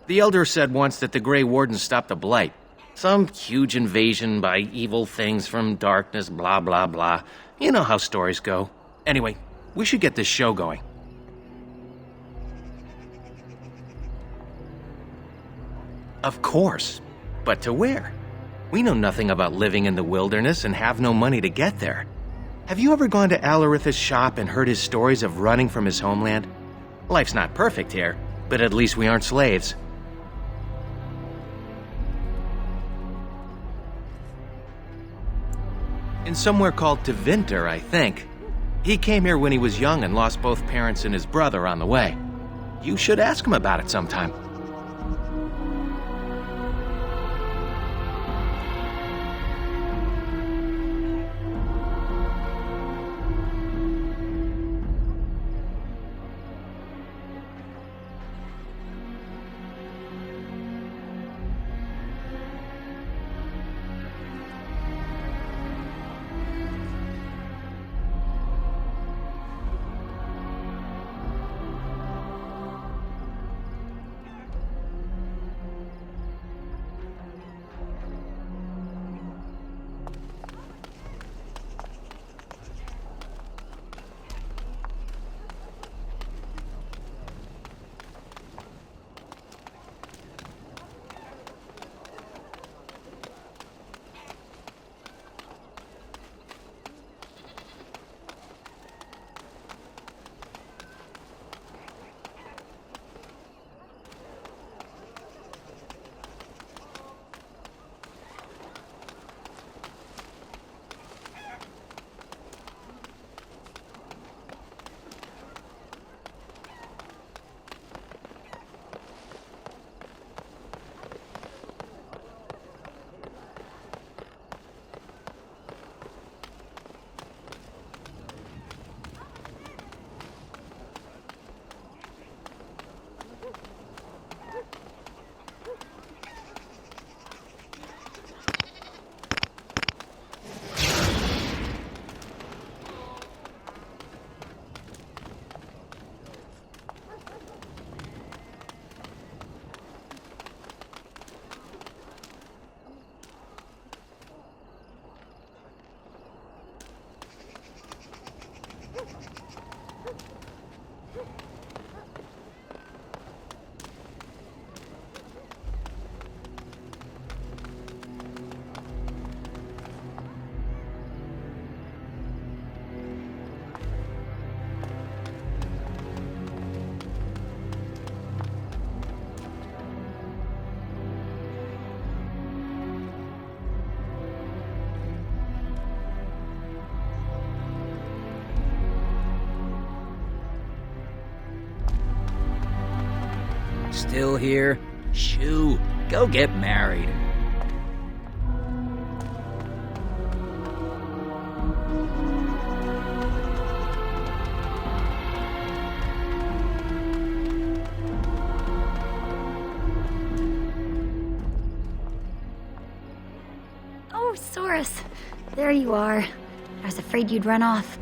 S3: The Elder said once that the Grey Warden stopped a blight. Some huge invasion by evil things from darkness, blah, blah, blah. You know how stories go. Anyway, we should get this show going. Of course. But to where? We know nothing about living in the wilderness and have no money to get there. Have you ever gone to Alaritha's shop and heard his stories of running from his homeland? Life's not perfect here, but at least we aren't slaves. In somewhere called Tevinter, I think. He came here when he was young and lost both parents and his brother on the way. You should ask him about it sometime.
S17: still here? Shoo, go get married.
S21: Oh, Soros. There you are. I was afraid you'd run off.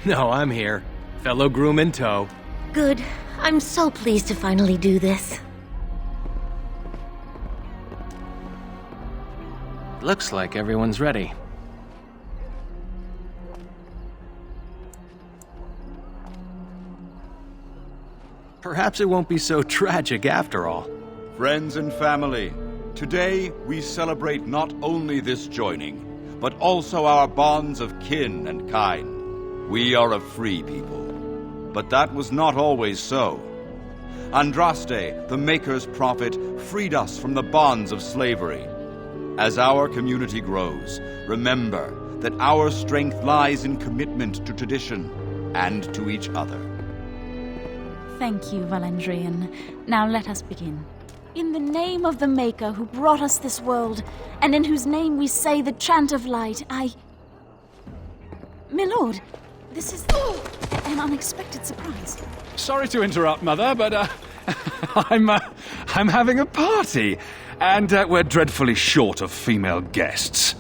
S3: No, I'm here. Fellow groom in tow.
S18: Good. I'm so pleased to finally do this.
S3: Looks like everyone's ready. Perhaps it won't be so tragic after all.
S22: Friends and family, today we celebrate not only this joining, but also our bonds of kin and kind. We are a free people. But that was not always so. Andraste, the Maker's prophet, freed us from the bonds of slavery. As our community grows, remember that our strength lies in commitment to tradition and to each other.
S12: Thank you, Valandrian. Now let us begin. In the name of the Maker who brought us this world, and in whose name we say the chant of light, Milord, this is an unexpected surprise.
S20: Sorry to interrupt, Mother, but I'm having a party, and we're dreadfully short of female guests.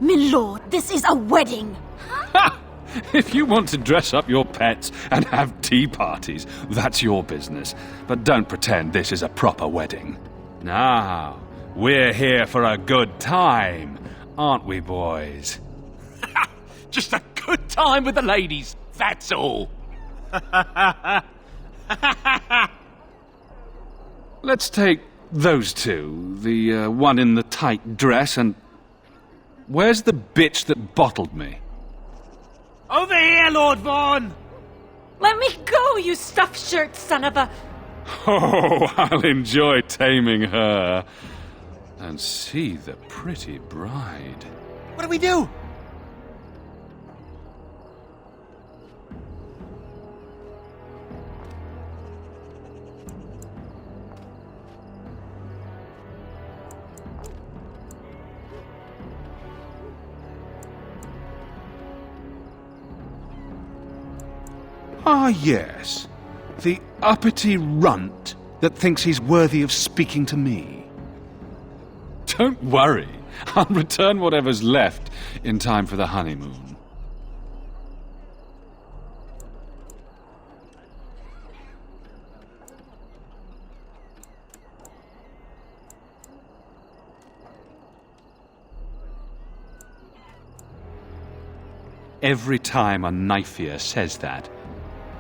S12: Milord, this is a wedding!
S20: If you want to dress up your pets and have tea parties, that's your business. But don't pretend this is a proper wedding. Now, we're here for a good time, aren't we, boys?
S11: Just a good time with the ladies, that's all.
S20: Let's take those two, the one in the tight dress and... Where's the bitch that bottled me?
S11: Over here, Lord Vaughn!
S5: Let me go, you stuffed shirt son of a...
S20: Oh, I'll enjoy taming her. And see the pretty bride.
S3: What do we do?
S20: Ah, yes. The uppity runt that thinks he's worthy of speaking to me. Don't worry. I'll return whatever's left in time for the honeymoon. Every time a Nyphia says that,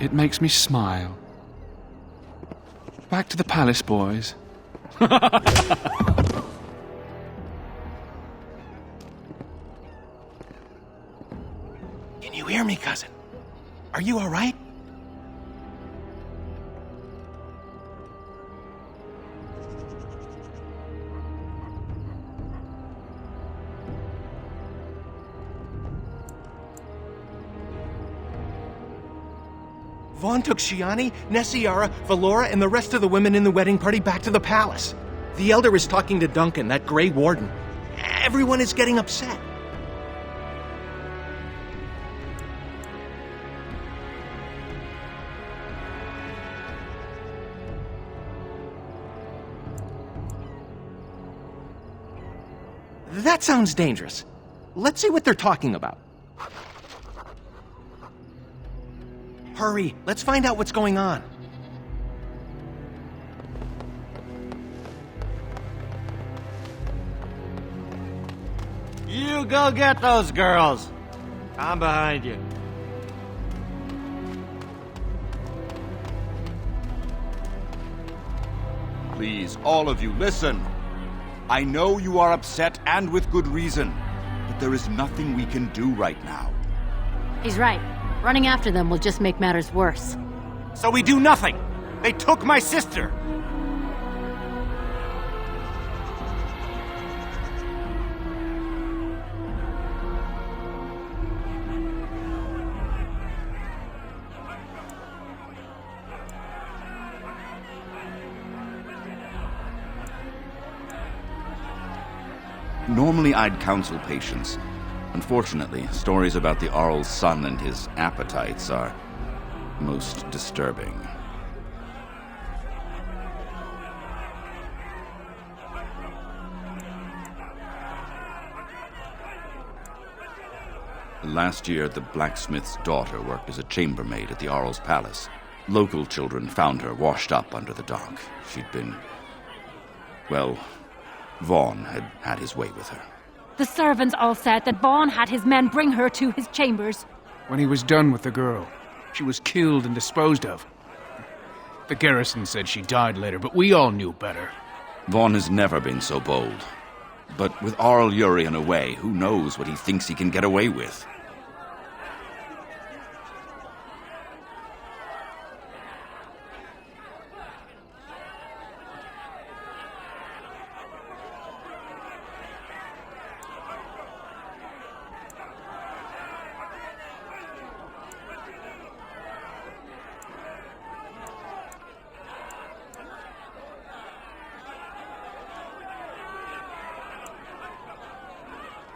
S20: it makes me smile. Back to the palace, boys.
S3: Can you hear me, cousin? Are you all right?
S4: Vaughn took Shiani, Nessiara, Valora, and the rest of the women in the wedding party back to the palace. The Elder is talking to Duncan, that Grey Warden. Everyone is getting upset.
S3: That sounds dangerous. Let's see what they're talking about.
S4: Hurry, let's find out what's going on.
S6: You go get those girls. I'm behind you.
S22: Please, all of you, listen. I know you are upset and with good reason, but there is nothing we can do right now.
S18: He's right. Running after them will just make matters worse.
S4: So we do nothing. They took my sister.
S22: Normally I'd counsel patience. Unfortunately, stories about the Arl's son and his appetites are most disturbing. Last year, the blacksmith's daughter worked as a chambermaid at the Arl's palace. Local children found her washed up under the dock. She'd been... well, Vaughn had had his way with her.
S9: The servants all said that Vaughn had his men bring her to his chambers.
S10: When he was done with the girl, she was killed and disposed of. The garrison said she died later, but we all knew better.
S22: Vaughn has never been so bold. But with Arl Urian away, who knows what he thinks he can get away with?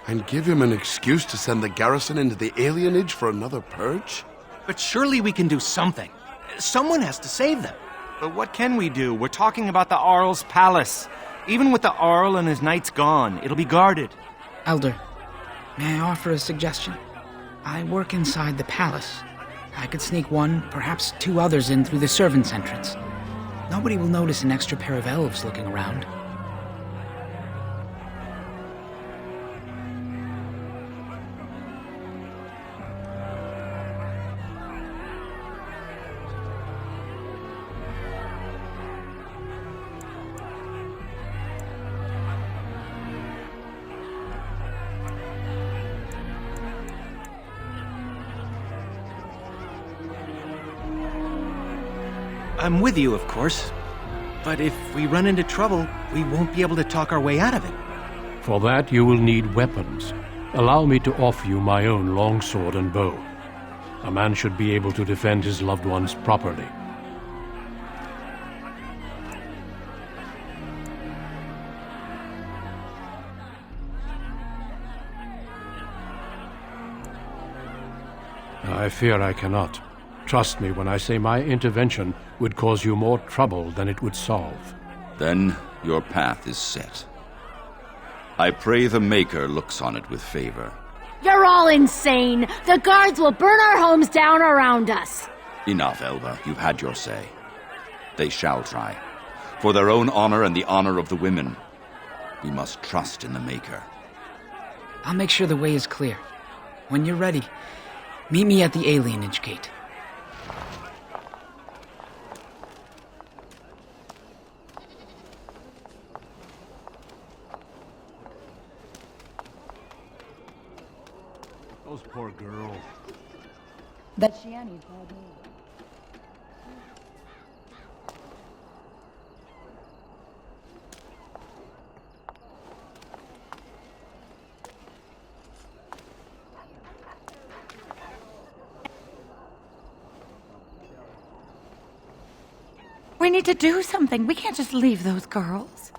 S13: And give him an excuse to send the garrison into the alienage for another purge?
S4: But surely we can do something. Someone has to save them.
S14: But what can we do? We're talking about the Arl's palace. Even with the Arl and his knights gone, it'll be guarded.
S23: Elder, may I offer a suggestion? I work inside the palace. I could sneak one, perhaps two others in through the servants' entrance. Nobody will notice an extra pair of elves looking around.
S4: I'm with you, of course. But if we run into trouble, we won't be able to talk our way out of it.
S1: For that, you will need weapons. Allow me to offer you my own longsword and bow. A man should be able to defend his loved ones properly. I fear I cannot. Trust me when I say my intervention would cause you more trouble than it would solve.
S22: Then your path is set. I pray the Maker looks on it with favor.
S18: You're all insane! The guards will burn our homes down around us!
S22: Enough, Elva. You've had your say. They shall try. For their own honor and the honor of the women, we must trust in the Maker.
S23: I'll make sure the way is clear. When you're ready, meet me at the alienage gate.
S10: Those poor girls.
S15: That Shiani's bad news.
S24: We need to do something. We can't just leave those girls.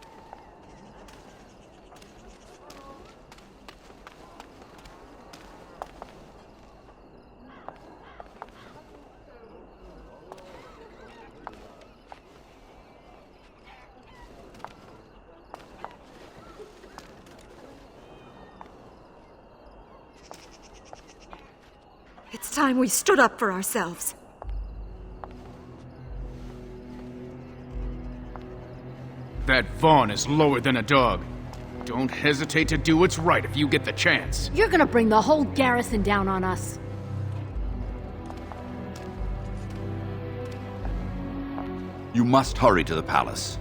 S25: It's time we stood up for ourselves.
S10: That Vaughn is lower than a dog. Don't hesitate to do what's right if you get the chance.
S18: You're gonna bring the whole garrison down on us.
S22: You must hurry to the palace.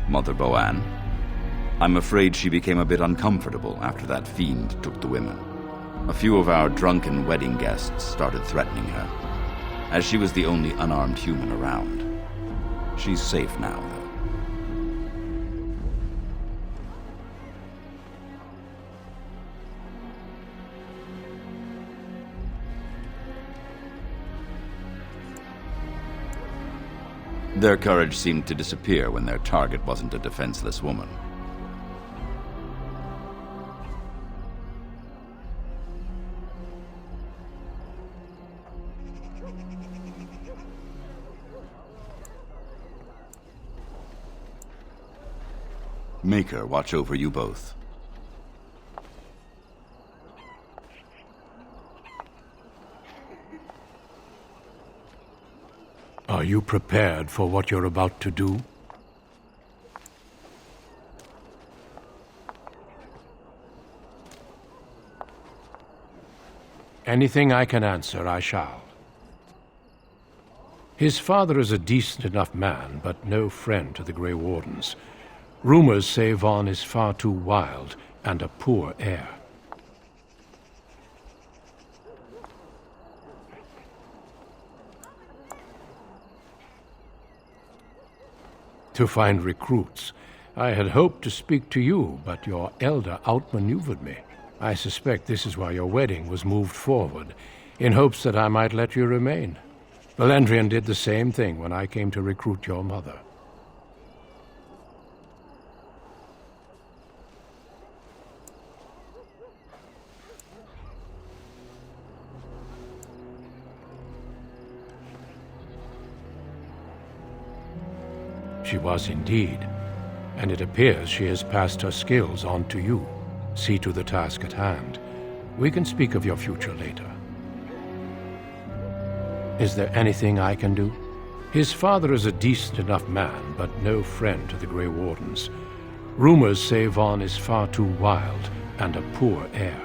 S22: Mother Boann, I'm afraid she became a bit uncomfortable after that fiend took the women. A few of our drunken wedding guests started threatening her, as she was the only unarmed human around. She's safe now, though. Their courage seemed to disappear when their target wasn't a defenseless woman. Maker watch over you both.
S1: Are you prepared for what you're about to do? Anything I can answer, I shall. His father is a decent enough man, but no friend to the Grey Wardens. Rumors say Vaughn is far too wild and a poor heir. To find recruits. I had hoped to speak to you, but your elder outmaneuvered me. I suspect this is why your wedding was moved forward, in hopes that I might let you remain. Valandrian did the same thing when I came to recruit your mother. She was indeed, and it appears she has passed her skills on to you. See to the task at hand. We can speak of your future later. Is there anything I can do? His father is a decent enough man, but no friend to the Grey Wardens. Rumors say Vaughn is far too wild and a poor heir.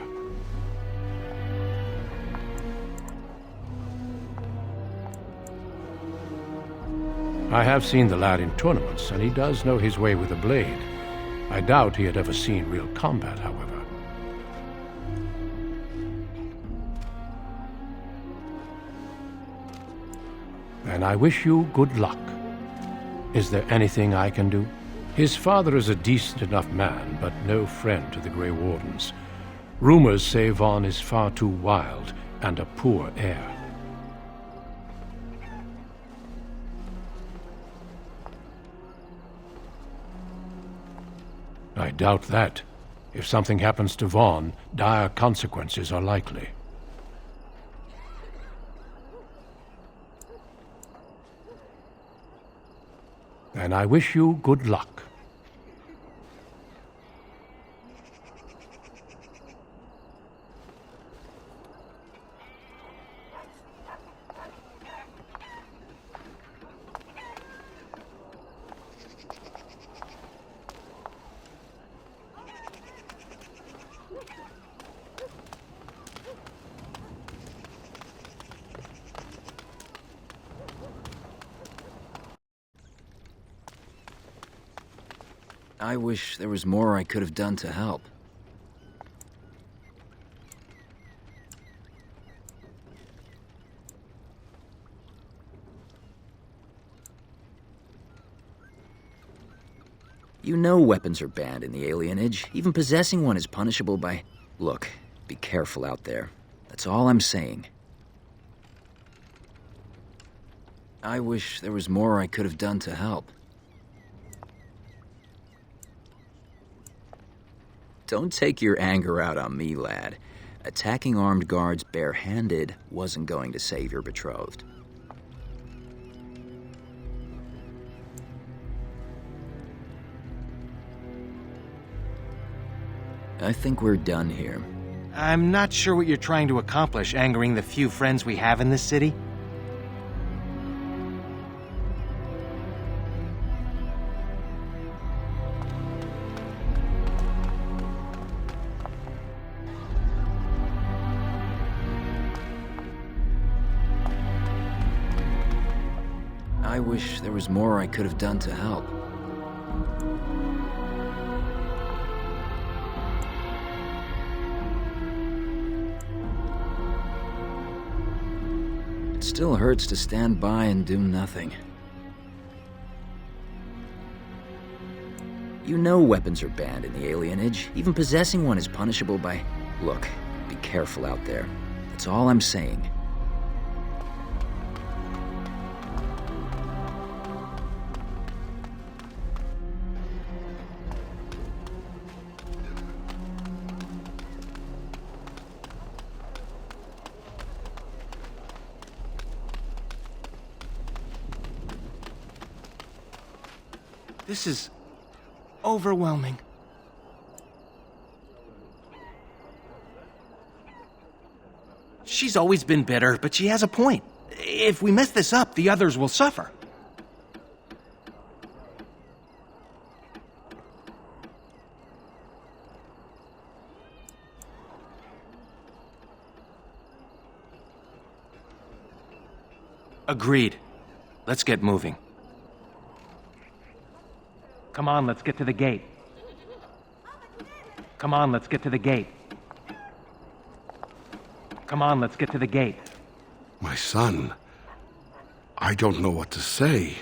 S1: I have seen the lad in tournaments, and he does know his way with a blade. I doubt he had ever seen real combat, however. And I wish you good luck. Is there anything I can do? His father is a decent enough man, but no friend to the Grey Wardens. Rumors say Vaughn is far too wild and a poor heir. I doubt that. If something happens to Vaughn, dire consequences are likely. And I wish you good luck.
S17: I wish there was more I could have done to help. You know weapons are banned in the alienage. Even possessing one is punishable by... Look, be careful out there. That's all I'm saying. I wish there was more I could have done to help. Don't take your anger out on me, lad. Attacking armed guards bare-handed wasn't going to save your betrothed. I think we're done here.
S4: I'm not sure what you're trying to accomplish, angering the few friends we have in this city.
S17: I wish there was more I could have done to help. It still hurts to stand by and do nothing. You know weapons are banned in the alienage. Even possessing one is punishable by... Look, be careful out there. That's all I'm saying.
S4: This is overwhelming. She's always been bitter, but she has a point. If we mess this up, the others will suffer.
S3: Agreed. Let's get moving.
S14: Come on, let's get to the gate. Come on, let's get to the gate. Come on, let's get to the gate.
S13: My son, I don't know what to say.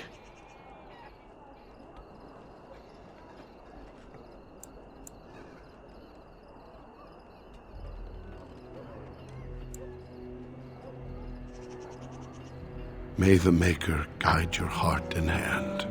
S13: May the Maker guide your heart and hand.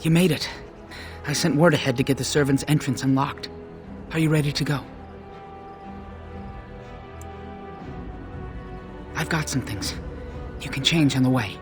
S23: You made it. I sent word ahead to get the servants' entrance unlocked. Are you ready to go? I've got some things. You can change on the way.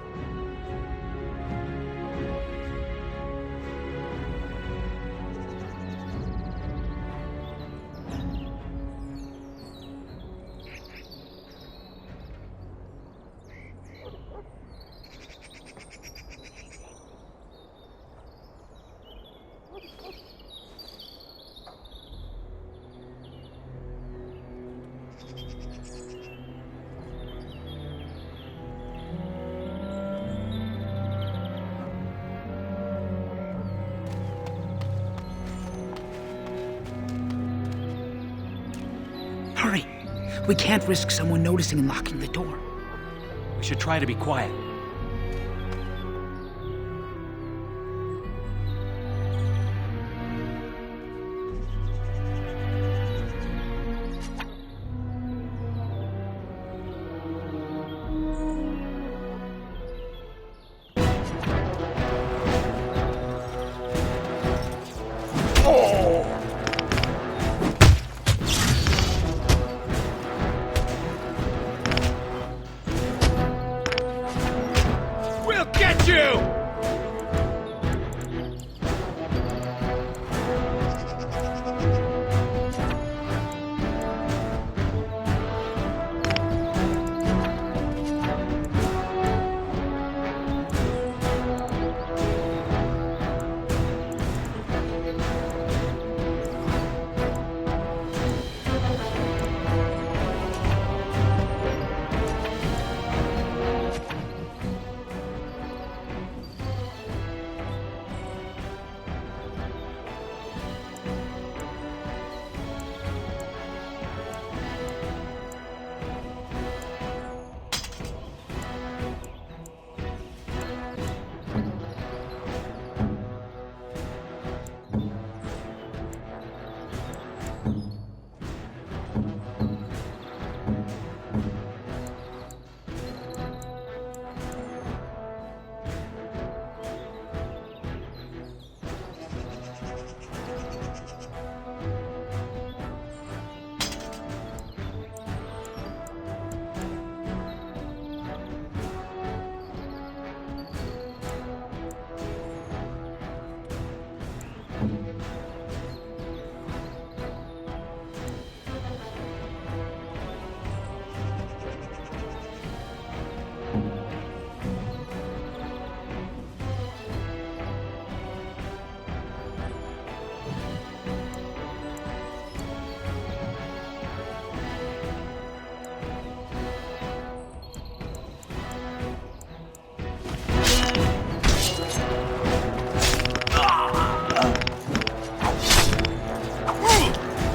S23: Hurry! We can't risk someone noticing and locking the door.
S3: We should try to be quiet.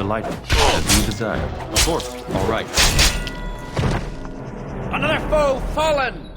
S22: Delighted. As you desire. Of course. All right.
S2: Another foe fallen!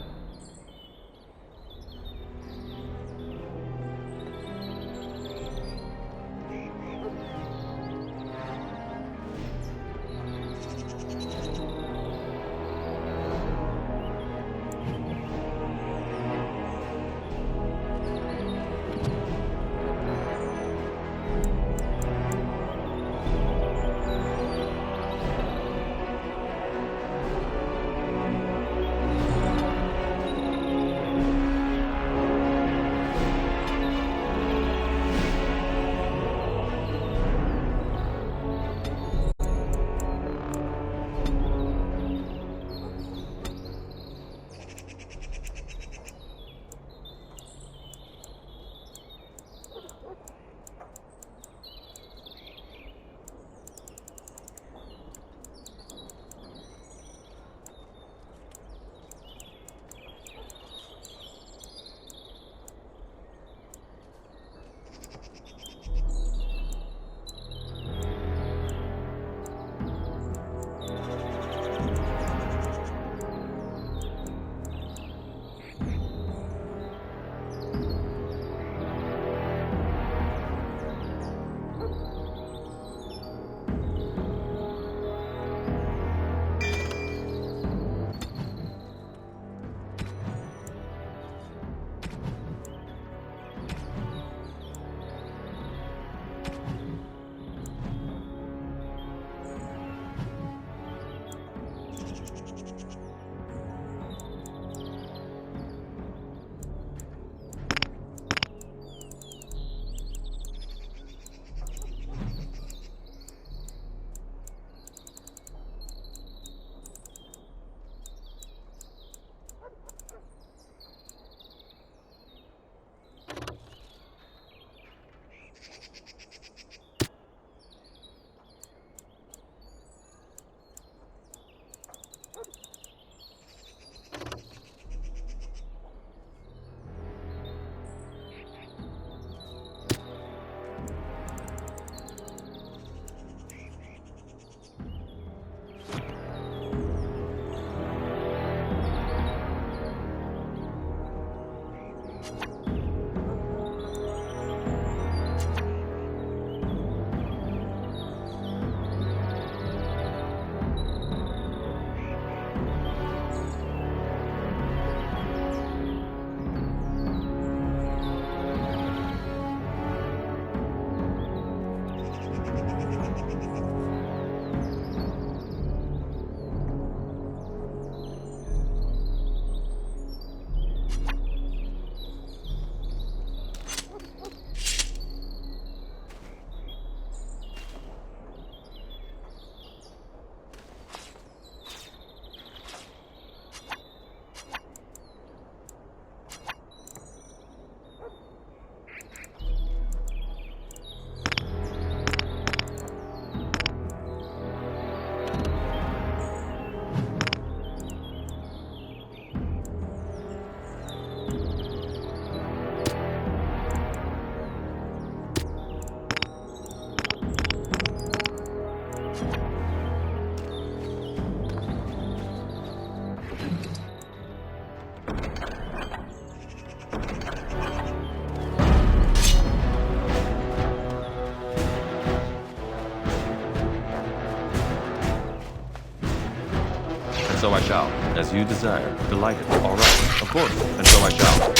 S22: so I shall. As you desire. Delighted. All right. Of course. And so I shall.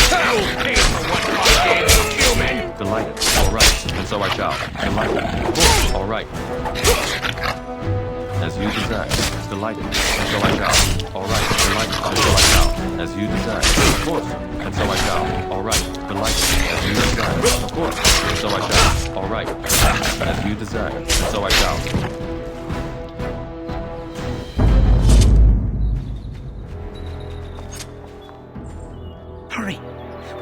S22: Delighted. All right. And so I shall. Delighted. Of course. All right. As you desire. Delighted. And so I shall. All right. Delighted. And so I shall. As you desire. Of course. And so I shall. All right. Delighted. As you desire. Of course. And so I shall. All right. As you desire. And so I shall.
S23: Hurry!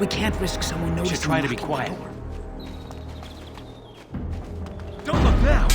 S23: We can't risk someone noticing.
S3: Should try to be
S23: knocking
S3: quiet.
S23: the door.
S4: Don't look now!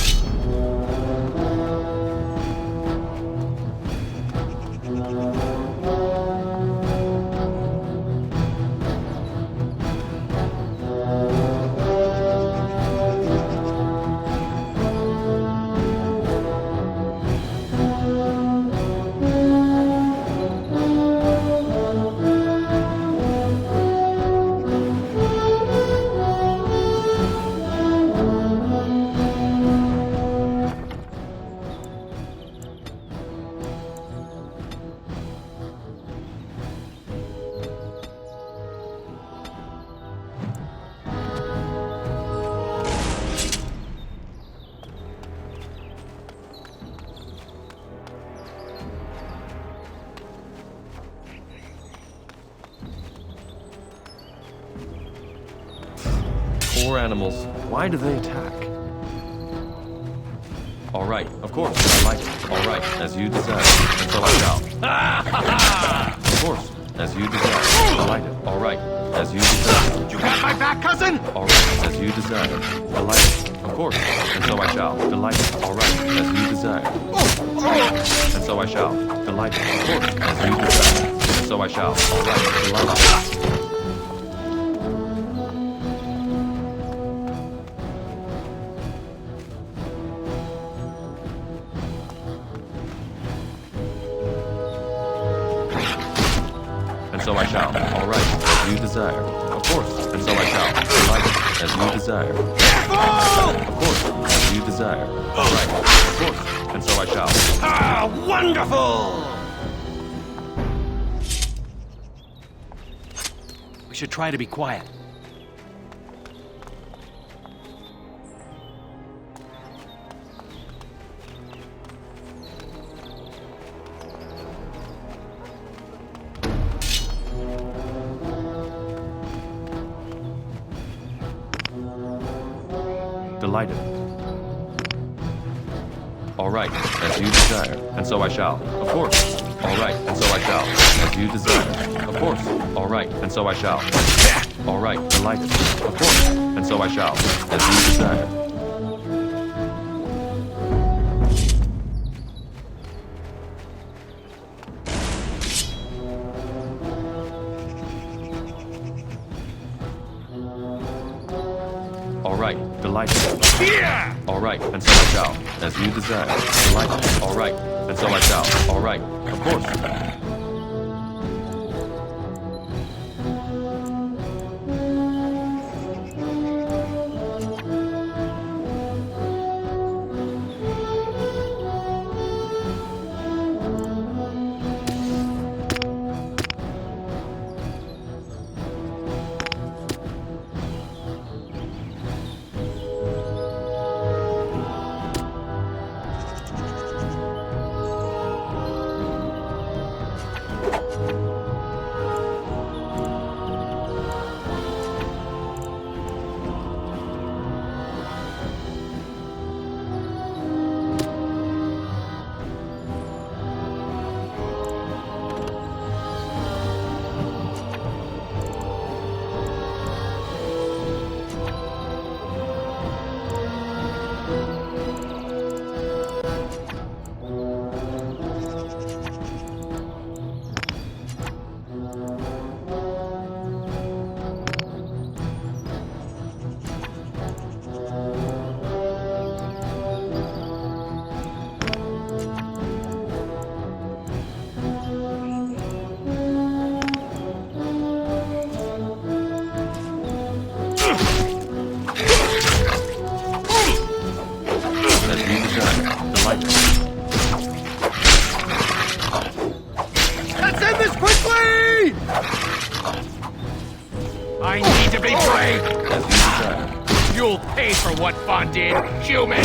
S7: Poor animals. Why do they attack? All right, of course, I like it. All right, as you desire, and so I shall. Of course, as you desire. Delighted. All right, as you desire.
S4: You got my back, cousin?
S7: All right, as you desire. Delighted. Of course, and so I shall. Delighted. All right, as you desire. And so I shall. Delighted. Of course, as you desire. And so I shall. All right, delighted. So I shall. All right, as you desire. Of course, and so I shall. Delighted, as you desire. Of course, as you desire. All right, of course, and so I shall.
S4: Ah, wonderful!
S3: We should try to be quiet.
S7: Delighted. All right, as you desire, and so I shall. Of course. All right, and so I shall. As you desire. Of course. All right, and so I shall. All right, delighted. Of course, and so I shall. As you desire. All right, delighted.
S4: Yeah!
S7: All right, and so I shall. As you desire. Delighted. All right, and so I shall. All right, of course.
S4: Let's end this quickly! I need to be brave! You'll pay for what Vaughn did, human!